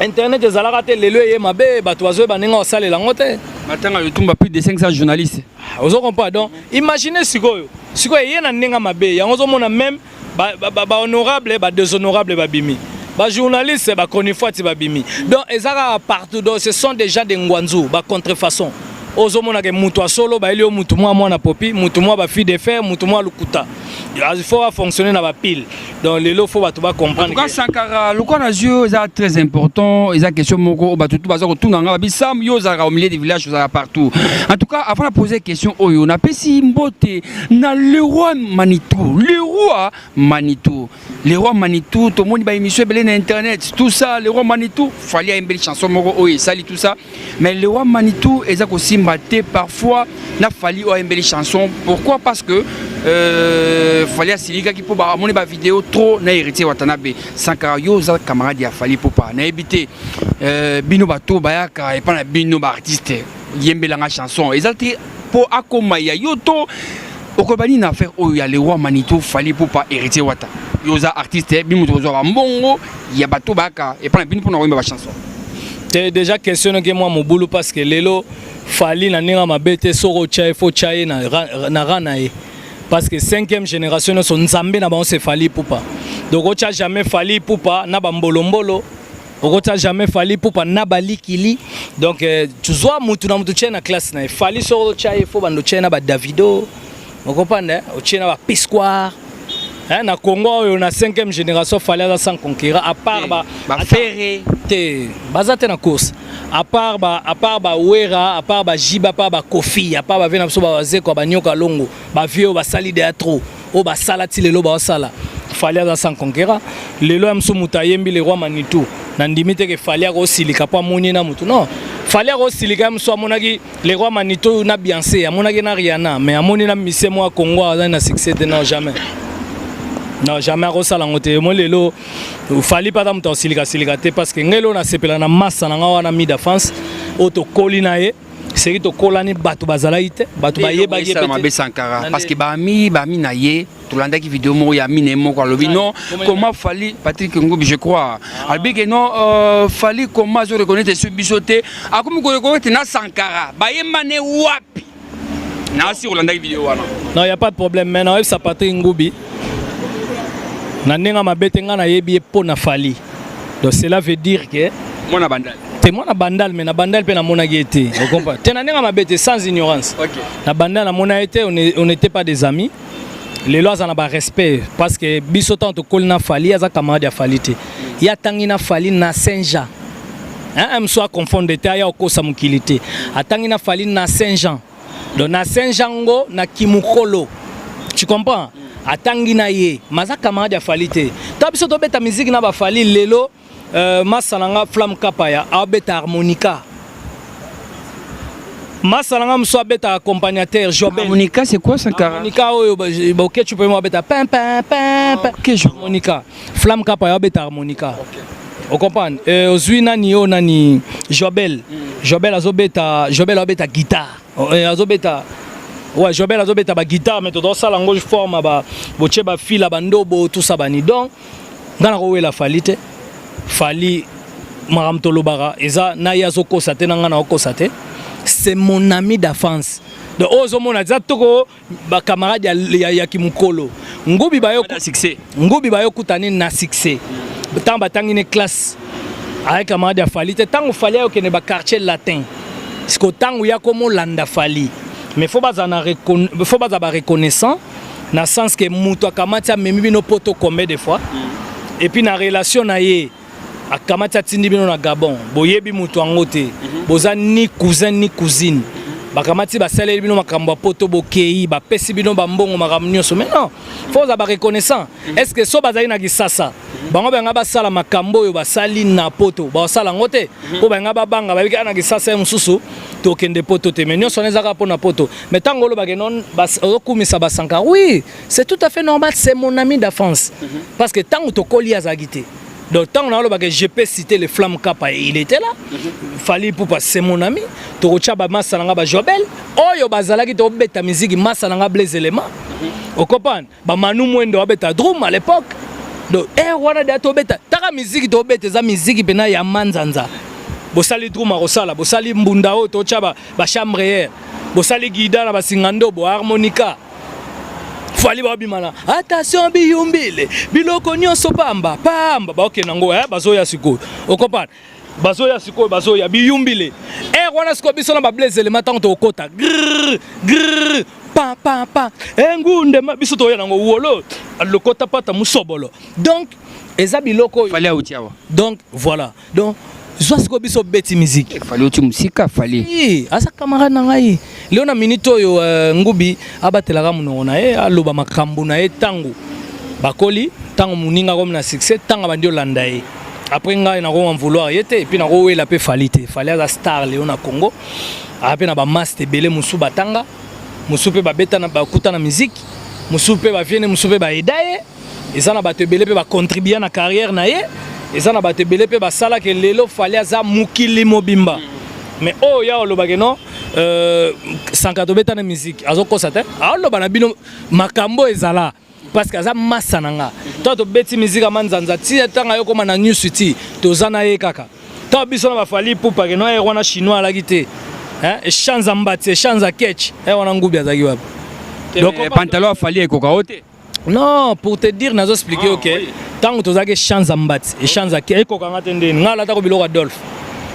Speaker 1: internet ezalaka te lelo ye mabe bato bazo banenga osalela ngote
Speaker 3: matanga yotumba plus de 500 journalistes
Speaker 1: ozo comprendre donc imaginez sikoyo ye na nenga mabe yango zo mona même ba honorable ba déshonorable ba bimi ba journaliste ba konifati ba bimi donc ezaka partout donc ce sont des gens de ngwanzu ba contrefaçon ozo mona ke mutu solo ba elio mutu mwa na popi mutu mwa ba fille de fer mutu mwa lukuta il faut fonctionner dans la pile donc les lots faut ba comprendre
Speaker 3: en tout cas Sankara le qu'on a yeux est très important ils a question moko ba tout baza ko tuna nga bisam yo za au milieu des villages za partout en tout cas avant de poser question oyo on a pesi mbote na le roi Manitou les rois Manitou, tout le monde va émission sur internet, tout ça, les rois Manitou, fallait une belle chanson, oui, ça tout ça. Mais les rois Manitou, ils ont aussi maté parfois, n'a fallu une belle chanson. Pourquoi? Parce que fallait Silika qui pour mon vidéo trop n'a hérité Watanabe. Sankara yo za camarade a fallu pour pas n'a évité bino bato bayaka et pas na bino artiste yembela nga chanson. Ils ont pour akomaya yo to okobani na faire o ya les rois Manitou fallait pour pas hériter Wata. Yoza artiste bimutozo ba mbongo ya bato baka et pas bino pour na wemba chanson.
Speaker 1: C'est déjà question que moi mon boulot parce que lelo fali na ninga mabete soro chai fo chai na ranae parce que 5e génération son nzambe na ba on se fali poupa. Donc ocha jamais fali poupa na ba mbolombolo. Ocha jamais fali poupa na balikili. Donc tu vois mutu na mutu na classe na fali soro chai fo bando chai na ba Davido. Vous comprenez? Ocha na ba Pisquare. Na Congo on a 5e génération fallait sans conquérir à part ba
Speaker 3: ferré
Speaker 1: te bazate na course à part ba wera à part ba jiba à part ba kofi à part ba vena so ba zeko ba nyoka longo ba vieux ba sali de trop o ba salati lelo ba sala fallait sans conquérir lelo am so mutayembi le roi Manitou na ndimite ke fallait ko silika pa moni na mutu non fallait ko silika am so amonaki le roi Manitou na Beyoncé amonaki na Rihanna mais amoni na mise moi Congo na succès de non jamais. Non, jamais à la montée. Moi, lelo, il fallait pas d'amter silika parce que ngelo na sepela na massa na ngawa na mi défense auto colinae c'est to colani batu bazalaite batu baye baye
Speaker 3: pete Sankara parce que bami naye to landa ki vidéo mo ya mine mo kwa lobi non comment fallait Patrick Ngoubi je crois albi que non fallait comment je reconnaître ce bisoté a comme ko reconnaître na Sankara baye mané wapi na si Rolanda ki vidéo wana
Speaker 1: non y a pas de problème maintenant ça Patrick Ngoubi na nenga mabete nga na yebi po na fali donc cela veut dire que
Speaker 3: moi na bandal
Speaker 1: te moi na bandal mais na bandal pe na mona gete vous comprenez te na nenga mabete sans ignorance
Speaker 3: OK
Speaker 1: na bandal na mona été on n'était pas des amis les lois en a ba respect parce que biso tant to kol na fali aza camarade ya fali te ya tangi na fali na Saint-Jean am soit confondre te ya okosa mukilité atangi na fali na Saint-Jean donc na Saint-Jean ngo na Kimukolo tu comprends atangi na ye maza camarade ya fali te to biso to beta musique na ba fali lelo masalanga flamme kapaya abeta harmonica masalanga mso beta accompagnateur Jobel
Speaker 3: harmonica c'est quoi Sankara
Speaker 1: harmonica oyo OK tu peux moi beta pam pam pam
Speaker 3: OK
Speaker 1: harmonica flamme kapaya beta harmonica on comprend ozwi nani o nani Jobel azobeta guitare azobeta ouais Jobel azobeta ba guitare mais to sala ngo forme ba boche ba fila bandobo tout ça bani donc ngana ko wela falite fali maram tolobara eza na yazo kosate na ngana okosate c'est mon ami d'enfance de ozo mona zatoko ba camarade ya Kimukolo Ngoubi bayo
Speaker 3: succès
Speaker 1: Ngoubi bayo kutani na succès tamba tangine classe avec camarade ya falite tango fali yo kene ba quartier latin parce tango ya komo landa fali mais faut pas ba reconnaissant na sens que muto akamati amemi bino poto combien de fois et puis na relation na ye akamati atindi bino na Gabon boyebi muto angote boza ni cousin ni cousine bakamati basaleli bino makambo poto bokei ba pesi bino bambongo makambo nyonso mais non faut ba reconnaissant est-ce que so bazali na kisasa bango benga basala makambo yo basali na poto basala ngote po benga babanga babika na kisasa mususu to kende poto te mais nyonso nezaka po na poto mais tango lo bagenon okumisa basanka oui c'est tout à fait normal c'est mon ami d'enfance parce que tango to koli azagité donc tant on a le je peux citer les flammes Kappa il était là fallait pour passer c'est mon ami to chaba masalanga ba Jobel oyo bazalaki to beta musique masalanga Blaise Élément au comprend ba Manu Mwendo abeta drum à l'époque donc wana da to beta taka musique to beta za musique pena ya manzanza bosali drum a rosala bosali mbunda o to chaba ba chambre bosali guida na ba singando bo harmonica fali babimana attention biyumbile biloko nyonso pamba ba OK nango bazoya siko okopana bazoya siko bazoya biyumbile wana siko biso na ba Blaise Élément tant to okota grrr pa ngunde biso to ya nango wolo lokota pata musobolo donc eza biloko
Speaker 3: fali autiawa
Speaker 1: donc voilà donc Zoasko biso beti musique.
Speaker 3: Fallait uti musika fallait.
Speaker 1: Oui, asa camarade nangai. Leona minito yo Ngoubi abatelaka munona aloba makambo na tango. Bakoli tant moninga comme na succès tant bandi olanda ye après ngai na ko en vouloir yete et puis na ko wela pe falite fallait à star Léon na Congo après na ba master belé musu batanga musu pe ba beta na ba kuta na musique musu pe ba vienne musu pe ba edaye eza na bato belé pe ba contribuer na carrière na ye eza na bato belé pe ba sala ke lelo fallait à mukili mobimba mais oh ya olobake non sankato beta na musique azokosa te aloba na bino makambo ezala parce que aza massa nanga toi to beti musique amanzanza ti tanga yo koma na news ti tozana ye kaka to biso na bafali pupa ke no e wana chinois la gité hein et chanza mbati chanza ketch e wana ngubi azaki wapi
Speaker 3: donc pantalon afali ekoka ote
Speaker 1: non pour te dire nazo expliquer OK tango tozaki chanza mbati et chanza ketch ekoka ngate ndeni ngala ta ko biloko Adolphe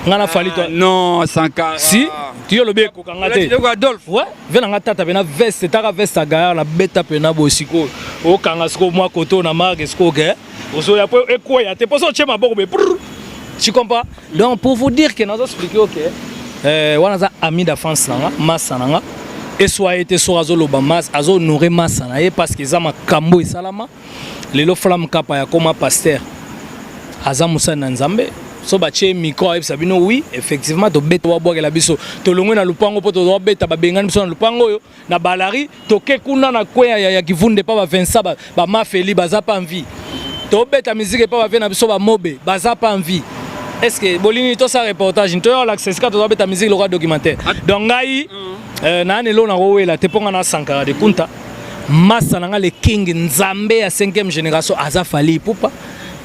Speaker 1: ngana fali toi
Speaker 3: non Sankara
Speaker 1: si tu yo lobe ko kangate
Speaker 3: Adolphe
Speaker 1: ouais vena ngata ta bena veste ta veste ga na beta pena bosiko o kanga sko moi koto na marque sko ke ozo ya po eko ya te poso chema boko be tu comprends donc pour vous dire que nous expliquer OK wana za ami d'enfance nanga massa nanga et soit été sur azo loba mas azo nourrir massa na ye parce que za makambo esalama lelo flamme kapa ya koma pasteur aza musa na nzambe so bache micro et sabino oui effectivement to beta wa boka la biso to longwe na lupango poto to beta ba bengani biso na lupango yo na balari to ke kuna na kweya ya kivunde pa ba Vincent ba mafeli baza pa envie to beta musique pa ba vena biso ba mobe baza pa envie est-ce que bolini to sa reportage to l'accès ka to beta musique le roi documentaire donc ngai na ne lo na rowela te ponga na Sankara de Kunta massa nga le king nzambe ya 5e génération aza fali pupa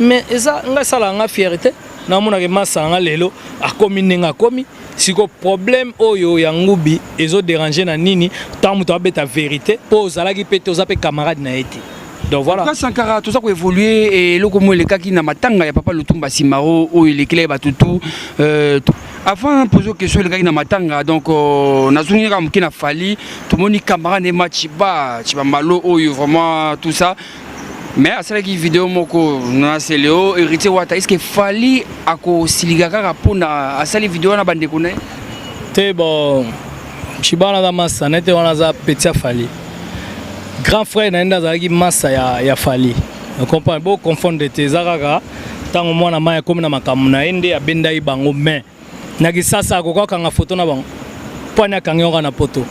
Speaker 1: mais eza nga sala nga fierté na mona ke massa nga lelo akomi ninga komi siko problème oyo ya ngubi ezo déranger na nini tant muto abeta vérité po zalaki pe to zape camarade na été donc voilà
Speaker 3: quand Sankara tout ça ko évoluer et loko mo le kaki na matanga ya papa Lutumba Simaro o il éclaire batutu avant poser question le kaki na matanga donc nazungi ka mukina fali to moni camarade match ba malo oyo vraiment tout ça. Mais à cette vidéo, c'est Léo, héritier Wata, est-ce qu'il fallait que Siligaka répondre à cette vidéo na bande connaît?
Speaker 1: C'est bon. Chibana da massa, nete wana za petit fali. Grand frère naenda za ki massa ya fali. On comprend beau confondre tes zaraga. Tango mwana maya comme na makamu na ende ya benda ibango mais. Nagi sasa ko kanga photo na bango. Pwana kangyoka na poto.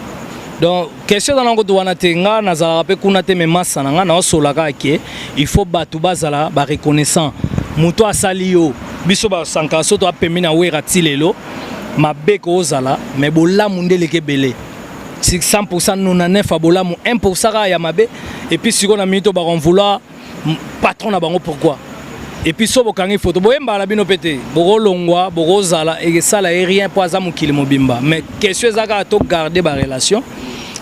Speaker 1: Donc question dans l'angle de wanatenga nazala pe kuna te massa nanga na solaka ke il faut batu bazala ba reconnaissant muto asali yo biso ba Sankara soto apemi na wera tilelo mabeko ozala mais bola mundele ke belé 100% 99 bola mu 1% ya mabe et puis siko na minito ba on vouloir patron na bango pourquoi et puis so bokangi photo boyemba la bino pété boko longwa boko zala et ça la rien pour azamu kilimobimba mais question zaka to garder ba relation.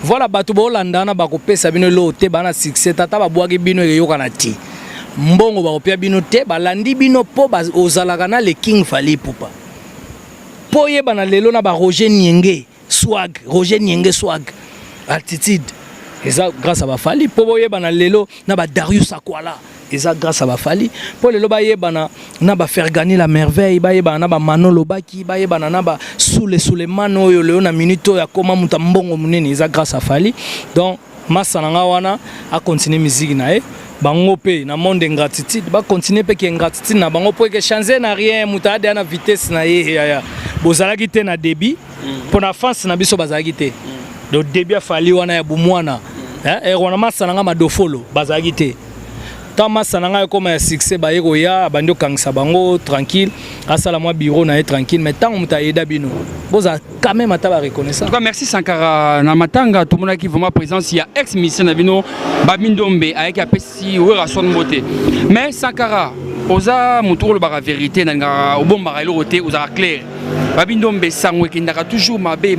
Speaker 1: Voilà bato bo landana ba kopesa bino lote bana succès tata ba bwaki bino yoka na ti mbongo ba kopia bino te balandi bino po ba ozalaka na le king fali pupa po ye bana lelo na ba Roger Nienge swag attitude eza grâce à ba fali po bo ye bana lelo na ba Darius Akwala eza grâce à ba fali po lelo ba ye bana na ba faire gagner la merveille ba ye bana ba Manolo Baki ba ye bana na ba Suleiman oyo leo na minute ya koma muta mbongo munene eza grâce à fali donc massa nanga wana a continuer musique na e bango pe na monde ingratitude ba continuer pe ki ingratitude na bango po ke changer na rien muta ade na vitesse na ye ya bozalaki te na débit pour na France na biso bazalaki te donc débit a fali wana ya bumwana et wana massa nanga madofolo bazalaki te Tama sananga comme un succès ba yeko ya bando kangsa bango tranquille asala moi bureau na tranquille mais tant muta eda bino boza quand même ataba reconnaissant. En tout cas
Speaker 3: merci Sankara na matanga tout monde qui vraiment présence il y a ex mission na bino Bamindombe avec apesi wera son moté mais Sankara oza mutour le bara vérité na obomba elo roté oza clair Bamindombe sangwe kindaka toujours mabe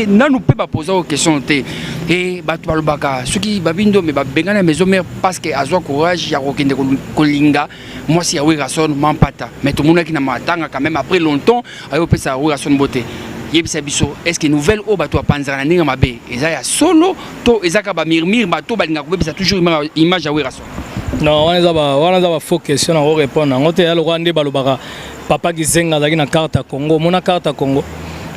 Speaker 3: nanu pe ba poser aux questions té et batu balobaka ceux qui Bamindombe ba bengana maison mère parce que azwa courage ya kokende kolinga moi si ya wera son mampata mais tout monde qui na matanga quand même après longtemps ayo pesa wera son beauté yebisa biso est-ce que nouvelle o bato panzana ninga mabe eza ya solo to ezaka ba mirmir bato balinga kobebisa toujours image ya wera son.
Speaker 1: Non wana za ba faux question na répondre ngo te yalo kwande balobaka papa kizenga zaki na carte Congo mona carte Congo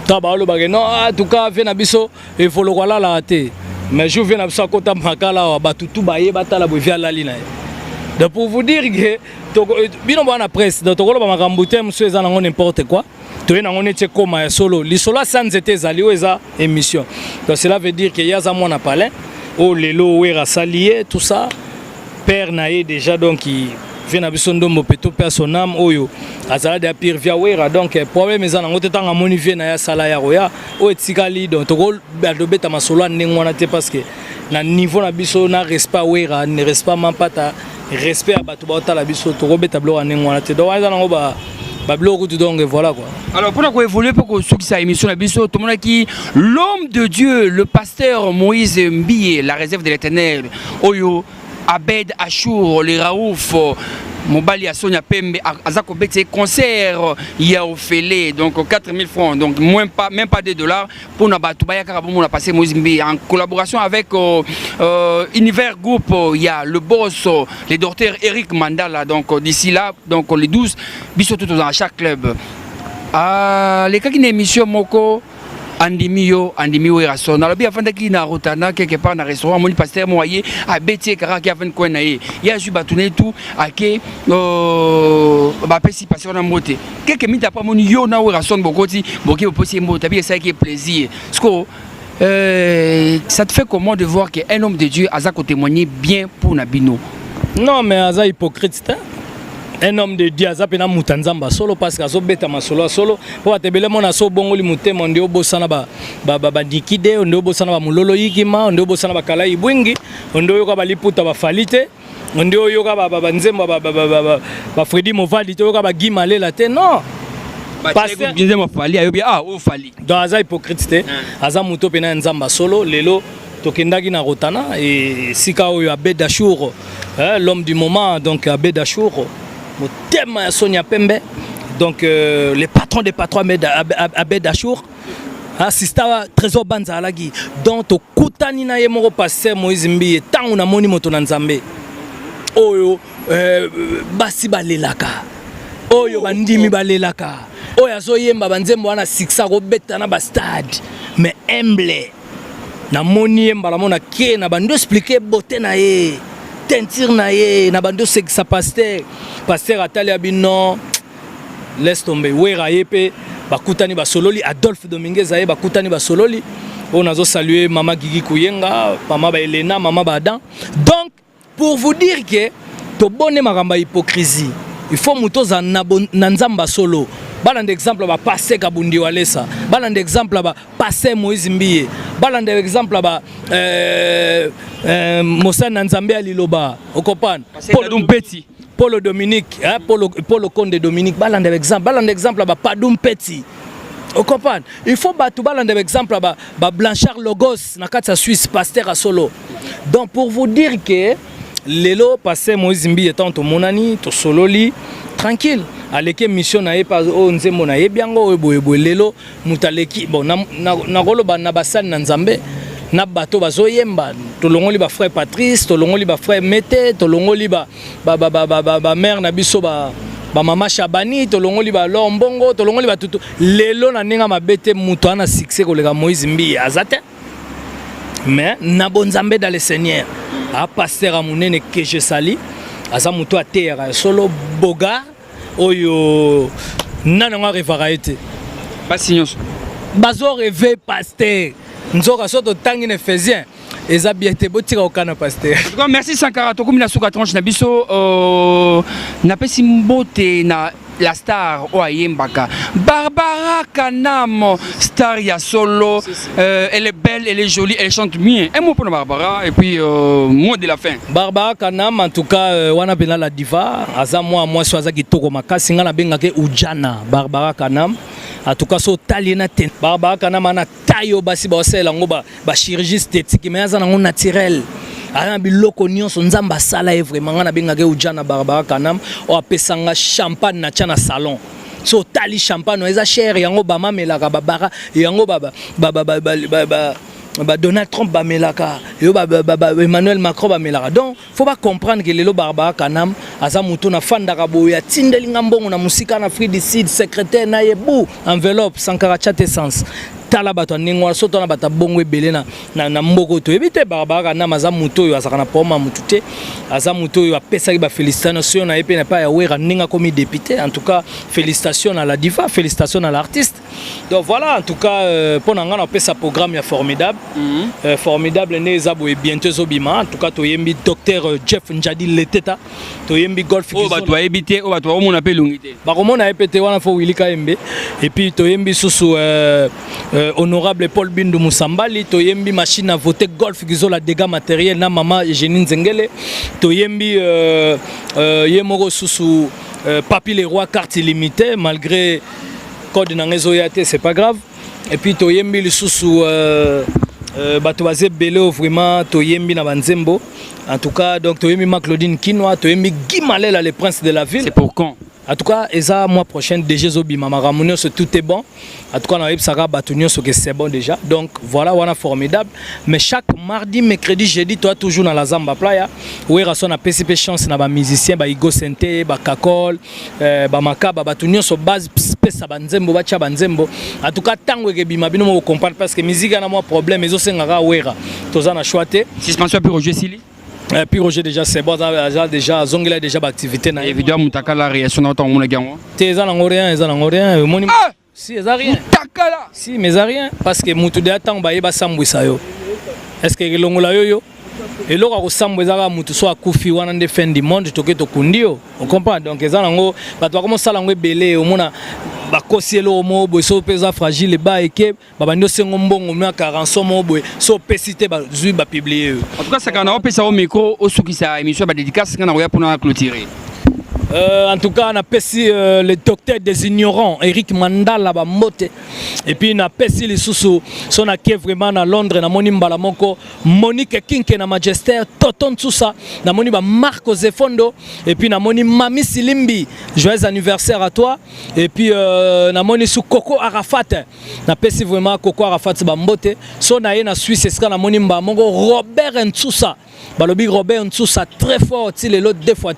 Speaker 1: ta ba balobaka non en tout cas vient na biso e volo kwala la te mais je viens na biso kota makala wa batutu baye batala bo via la lina Donc pour vous dire que bino bana presse donc tokolo ba makambo te monsieur eza nango n'importe quoi. Toye nango neti koma ya solo. Li solo sans était zali eza émission. Donc cela veut dire que yaza mona palin o lelo wera salié tout ça. Père naé déjà donc il vient na biso ndombo peto personnam oyo azala de pire via wera donc problème eza nango te tanga moni vie na ya sala ya roya o etikali donc tokolo ba dobeta masolo ndengwana te parce que na niveau na biso na respect wera ne respect mampata respect à bato ba la biso to robeta blo ndengwana te donc eza nango ba blog donc voilà quoi.
Speaker 3: Alors pour qu'on évolue pour qu'on suive sa émission la biso tout le monde qui l'homme de Dieu le pasteur Moïse Mbiye la réserve de l'Éternel Oyo Abed Achour les Raouf Mobali à Sonia Pembe Azako Bete concert il y a offert donc 4000 francs donc même pas $2 pour Nabatubaya Karabou on a passé Moïse Mbiye en collaboration avec Univers Group il y a le boss les docteurs Eric Mandala donc d'ici là donc les 12 biso tout dans chaque club les cas qui émission moko Andimio Erason alors bien afin qui na rotana quelque part na restaurant mon pasteur moyen à Bétier kara qui a fait quoi na il y a ju batourner tout à que ba pesi passer na moté quelques minutes après mon yo na Erason bokoti boki possible mo tabi ça qui est plaisir parce que ça te fait comment de voir que un homme de Dieu a ça témoigner bien pour Nabino.
Speaker 1: Non mais aza hypocrite hein? Un homme de Dieu aza pena mutanzamba solo parce que azo beta masolo solo po atebele mona so bongoli mutema ndio bosana ba dikide ndio bosana ba mulolo yikima ndio bosana ba kala ibwingi ndio yoka ba liputa ba falite ndio yoka ba nzemba ba Fredi Movali to yoka ba gimalela te non
Speaker 3: parce que bien mo fali ayobi o fali
Speaker 1: donc aza hypocrite te aza muto pena nzamba solo lelo tokendaki na rotana et sika oyo Abed Achour l'homme du moment donc Abed Achour mon thème Sonia Pembe donc les patrons des patrons Abed Achour assista trésor banza alagi donc to kutani na yemoko passer Moïse Mbiye tangu na moni moto na nzambe oyo basi balelaka oyo bandimi balelaka oyo azoyemba banzembo wana siksa ko beta na ba stade mais humble na moni yemba la mona ke na bando expliquer beauté na ye teinture na ye na bando c'est que ça pasteur atali abino laisse tomber wera yepe bakutani ba sololi Adolphe Dominguez aye bakutani ba sololi on a salué maman Gigi Kuyenga maman ba Elena maman ba Adam donc pour vous dire que to bonne makamba hypocrisie il faut mutoza na nzamba solo bala d'exemple ba passer Kabundi Walesa bala d'exemple ba passer Moïse Mbiye bala d'exemple ba Mossa Nzambe Aliloba okopane
Speaker 3: Paul Petit
Speaker 1: Paulo Dominique hein Paulo Conde Dominique bala d'exemple ba Padum Petit okopane il faut batu bala d'exemple ba Blanchard Logos na kati Suisse pasteur à solo donc pour vous dire que lelo passer Moïse Mbiye tanto monani to sololi tranquille aleke mission na ye pas o nzembo na ye biango boyebo lelo mutaleki bon na koloba na basali na nzambe na bato bazoyemba tolongoli ba frère Patrice tolongoli ba frère Mete tolongoli ba mère na biso ba mama Chabani tolongoli ba Lombongo tolongoli ba tutu lelo na ninga mabete muto ana succès koleka Moïse Mbiye azate mais na bonzambe dans le Seigneur a pasteur à munene que je sali aza muto a terre solo boga oyo nana nga revara ete
Speaker 3: basinyos
Speaker 1: bazo rêver pasteur nzoka soto tangi ne faisien eza bien te botika okana pasteur
Speaker 3: en tout cas merci Sankara to komina suka tranche na biso na pesi mbote na la star Oyembaka Barbara Kanam star ya solo elle est belle elle est jolie elle chante bien un mot pour Barbara et puis mot de la fin
Speaker 1: Barbara Kanam en tout cas wana pena la diva aza moi soaza kitoko makasi ngana bengake Ujana Barbara Kanam en tout cas so talina ten Barbara Kanam ana tayo basi ba osela ngo ba chirurgie esthétique mais aza nango naturel ana biloko nyonso nzamba sala e vraiment ngana bengake Ujana Barbara Kanam o apesanga champagne na chana salon so tali champagne eza cher yango ba mamelaka babara yango ba Donald Trump ba melaka yo ba Emmanuel Macron ba melaka donc faut pas comprendre que lelo Barbara Kanam aza muto na fandaka boya tindelinga mbongo na musika na Afrique du Sud secrétaire na yebu enveloppe Sankara chat essence tala bato ndenge wana soto na bata bongo ebele na mboko to ebite barbara na maza muto yo asaka na poma mutu te aza muto yo apesaki ba félicitations na epe na pa ya wera ndinga comme député. En tout cas félicitations à la diva, félicitations à l'artiste. Donc voilà, en tout cas pour nanga na pesa programme ya formidable. Formidable ne ezabo e bientôt zobima. En tout cas to yembi docteur Jeff Njadi Leteta to yembi golf
Speaker 3: oh bato ebité oh bato on appelle lungité
Speaker 1: ba komona epete wana fo Willy Kaembe et puis to yembi susu honorable Paul Bindu Musambali to yembi machine à voter golf gizola dégâts matériels na mama Eugénie Nzengele to yembi yemoko susu Papi les rois carte illimitée malgré code nangezo yate c'est pas grave et puis to yembi le susu bato bazé belé vraiment to yembi na banzembo en tout cas donc to yembi ma Claudine Kinoa to yembi Guy Malela le prince de la ville.
Speaker 3: C'est pour quand?
Speaker 1: En tout cas, eza mois prochain déjà Zobima Maramunio tout est bon. En tout cas, on a eu Sara Batunio c'est bon déjà. Donc voilà, on a formidable. Mais chaque mardi, mercredi, jeudi, toi toujours dans la Zamba Playa. Où il y a son PCP chance na ba musicien, ba Igo Sente, ba Kakol, ba Makaba, Batunio sur base pesa banzembo, ba banzembo. En tout cas, tant que bima bino mo comprendre parce que musique a moi problème, mais aussi ngara wera. Toza na choité.
Speaker 3: Suspension puis Roger Sili.
Speaker 1: Puis Roger déjà c'est bon déjà Zongela déjà d'activité na
Speaker 3: évidemment mutaka la réaction na ton gagnant
Speaker 1: t'es en rien si ça rien
Speaker 3: takala
Speaker 1: si mais ça rien parce que mutu de attend ba yeba sambwisa yo est-ce que longola yo et là ko sambwisa mutu so akufi wana de fin du monde to keto kundio on comprend donc ça nango bato comme ça lango belé au mona bakosielo mo boy so pesa fragile ba eke babando sengo mbongo na 40 mo boy so pesité ba zui ba publier
Speaker 3: en tout cas ça kana opesa au micro au suki sa émission ba dédicace kana roya pour na clôturer.
Speaker 1: En tout cas, on a pesi le docteur des ignorants, Eric Mandala Bambote. Et puis on a pesi les sous son acquis vraiment à Londres, na moni Mbalamoko, Monique Kinke na Magister, Toton Sousa, na moni Marco Zefondo, et puis na moni Mami Silimbi, joyeux anniversaire à toi. Et puis na moni sous Coco Arafat, na pesi vraiment Coco Arafat Bambote. Son aïe na Suisse, c'est na moni Mbamongo Robert Nsousa. Balobi Robert Nsousa très fort, il est l'autre deux fois.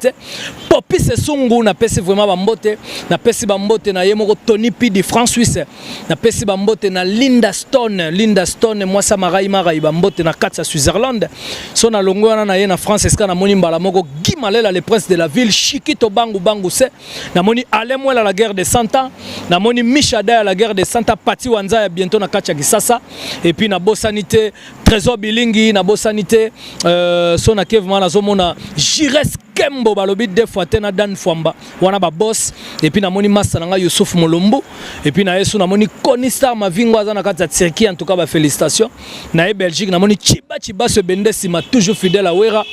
Speaker 1: Popi Sungu na pesi vraiment bambote na pesi bambote na yemoko Tony P de France Suisse na pesi bambote na Linda Stone moi ça marai bambote na katsa Switzerland so na longo wana na ye na France eska na moni mbala moko Guy Malela le prince de la ville Chikito Bangu se na moni Alemwela la guerre de 100 ans na moni Michada la guerre de 100 ans Pati Wanza bientôt na katsa Kisasa et puis na Bosanité Trésor Bilingi na Bosanité so na kevement na zomona Jires Kembo balobi deux fois tena Dan Fwamba wana ba boss et puis na moni Massa nanga Youssouf Molombo et puis na yesu na moni Konista Mavingo azana kata Turquie en tout cas ba félicitations na Belgique na moni Chiba ce Bendesi m'a toujours fidèle à Wera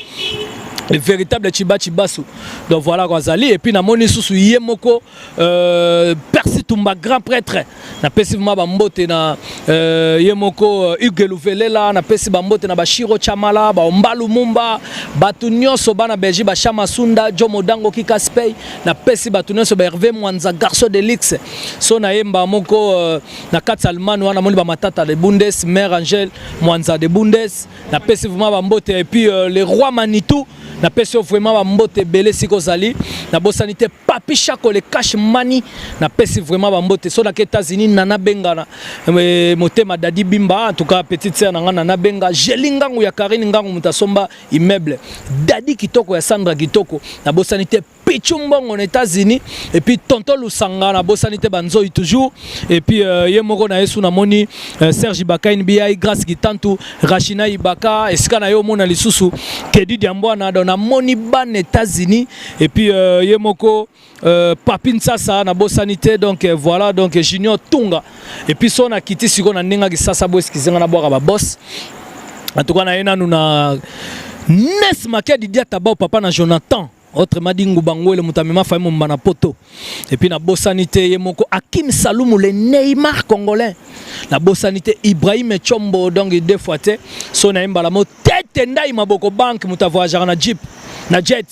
Speaker 1: le véritable Chibasu. Donc voilà Rosali et puis na moni susu yemoko Percy Tumba grand prêtre na pesi maba mbote na yemoko Hugues Louvelela na pesi bambote na Bashiro Chamala ba Ombalu Mumba batu nyonso bana Belgique ba Chama Sunda Jomo Dango Kikaspey na pesi batu nyonso ba Hervé Mwanza garçon de Lix so na yemba moko na Katsalman wana moni ba matata de Bundes Mère Angèle Mwanza de Bundes na pesi maba mbote et puis les rois Manitou na pesi vraiment bambote belé sikozali na Bosanité Papi Chako le cash money na pesi vraiment bambote so na États-Unis nana bengana motema Dadi Bimba en tout cas petite sœur nana benga Jelingangu ya Karine Ngangu mutasomba immeuble Dadi Kitoko ya Sandra Kitoko na Bosanité Pichumbongo aux États-Unis et puis Tonton Lusanga na Bosanité Banzoi toujours et puis yemoko na yesu na moni Serge Ibaka NBA grâce Gitantu Rachina Ibaka eska na yo mona lisusu Kedi Diambwana na moni ban États-Unis et puis yemoko Papin Sasa na Bosanité donc voilà donc Junior Tunga et puis son a quitté siko na nenga kisasa boss kizenga na boka ba boss en tout cas na yena na Nes Makedi dia taba papa na Jonathan autrement dit Ngubango le mutamema fa mo mbana poto et puis na Bosanité yemoko Hakim Saloum le Neymar congolais na Bosanité Ibrahim Chombo donc deux fois te so na mbala mo tete ndai maboko bank mutavoyager na jeep na jet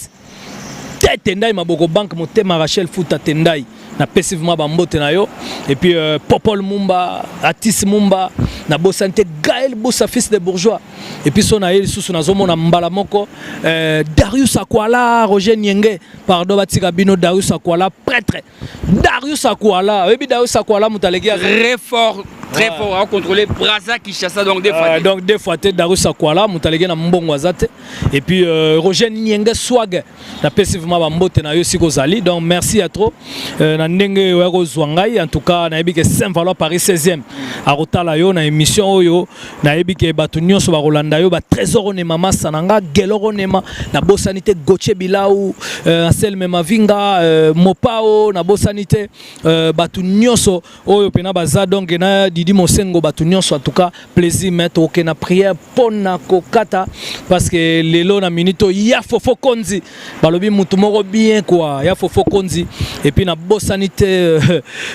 Speaker 1: tete ndai maboko bank motema Rachel Futa tendai na pesivement bambote na yo et puis Popol Mumba Atis Mumba na Bosanité Gaël Bossa fils de bourgeois et puis son aïe sous na zomo na mbala moko Darius Akwala Roger Nienge pardon batika bino Darius Akwala prêtre Darius Akwala et puis Darius Akwala mutalegi
Speaker 3: très fort très fort à contrôler Braza Kinshasa donc des fois
Speaker 1: donc des fois te Darussa Kwala mutalege na mbongo azate et puis Roger Nyenge Swag na pesi vraiment ba mbote na yo siko zali donc merci à trop na ndenge wa kozwangai en tout cas na yebike Saint-Valois Paris 16e a rotala yo na émission oyo na yebike batu nyonso ba Rolanda yo ba trésor ne mama sananga geloro nema na bosanité Goche Bilau Anselme Mavinga Mopao na bosanité batu nyonso oyo pena baza donc na Didi Mosengo batu nyonso en tout cas plaisir mettre OK na prière pona kokata parce que lelo na minito ya fofo konzi balobi mutu moko bien quoi ya fofo konzi et puis na bosanité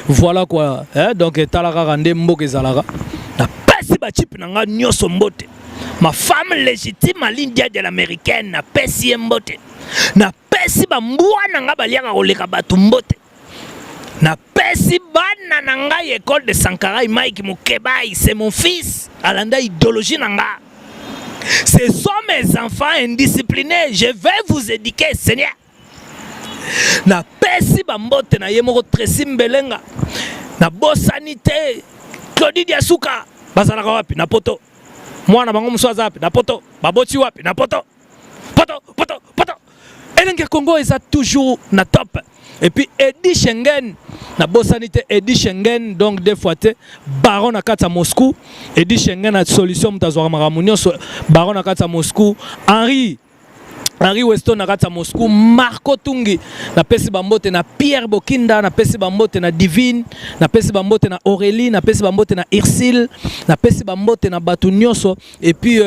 Speaker 1: voilà quoi hein? Donc talaka rande mboke zalaka na pesi ba chip na nga nyonso mbote ma femme légitime l'India de l'américaine na pesi mbote na pesi ba mbwana nga baliaka koleka batu mbote na pesi bana na ngai école de Sankara Mike Mukebai c'est mon fils alanda idéologie na nga. Ce sont mes enfants indisciplinés, je vais vous éduquer Seigneur. Na pesi ba mbote na yemoko Tracy Mbelenga na bosanité Claudie Diasuka bazalaka wapi na poto mwana bango mswaza wapi na poto baboti wapi na poto poto elenge Congo eza toujours na top. Et puis Eddie Schengen na bosanité Eddie Schengen donc des fois te baron na kata Moscou Eddie Schengen a solution mutazwa maramunyo baron na kata Moscou Henri Weston na kata Moscou Marco Tungi na pesi bambote na Pierre Bokinda na pesi bambote na Divine na pesi bambote na Aurélie na pesi bambote na Irsil na pesi bambote na batu nyonso et puis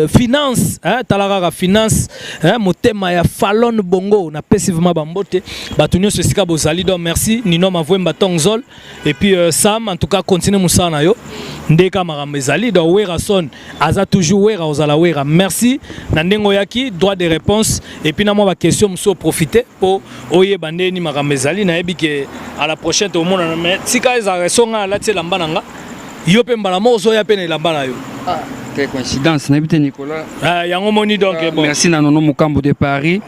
Speaker 1: finance hein talaraka finance hein motema ya Fallon Bongo na pesi vraiment bambote batu nyonso sika bozali donc merci Nino Mavwemba Tongzol et puis Sam en tout cas continue musana yo ndeka maramezali donc Werason aza toujours wera ozala wera merci na ngoyaki droit de réponse et puis na moi ba question mso profiter pour oye bandeni makamezali na ebike à la prochaine au monde mais tika eza songa la tse lamba nanga yo pe mbala mo zo ya pe na lamba na yo
Speaker 3: quelle coïncidence na bité Nicolas
Speaker 1: yango moni donc bon
Speaker 3: merci na nono Mukambo de Paris.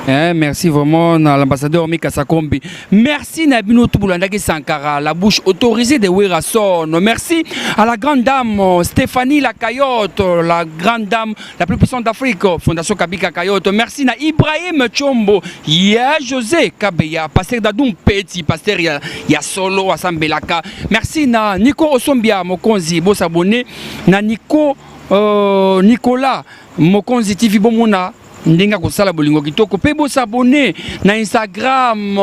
Speaker 3: Merci vraiment à l'ambassadeur Mika Sakombi. Merci Nabino Tubulandaki Sankara, la bouche autorisée de Werason. Merci à la grande dame Stéphanie Lacayotte, la grande dame la plus puissante d'Afrique, Fondation Kabika Kayotte. Merci à Ibrahim Chombo, ya José Kabeya, pasteur Dadoum Petit, pasteur ya Solo Asambelaka. Merci à Nico Osombia Mokonzi, beau s'abonner. Na Nico Nicolas Mokonzi TV Bomona. Ndinga kosala bolingo kitoko pe bo s'abonner na Instagram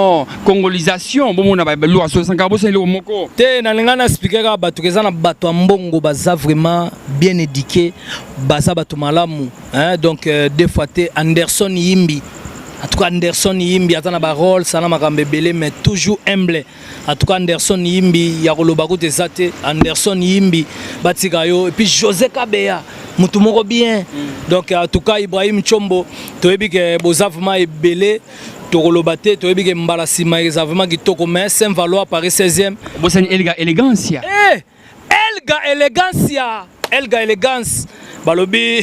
Speaker 3: congolisation bomona ba lo aso sankara bo selo moko
Speaker 1: te na lingana speaker ka batu kezana batu mbongo baza vraiment bien éduqué baza batu malamu hein donc des fois te Anderson Yimbi en tout cas Anderson Yimbi atana ba rôle sana makambe belé mais toujours humble en tout cas Anderson Yimbi ya koloba ko te zate Anderson Yimbi batika yo et puis José Kabeya mutu moko bien donc en tout cas Ibrahim Chombo toyebi ke bozavement ebelé tokolobate toyebi ke mbala sima ezavement kitoko mais Saint-Valois Paris 16e
Speaker 3: bosani Elga Elegancia
Speaker 1: Elga Elegancia balobi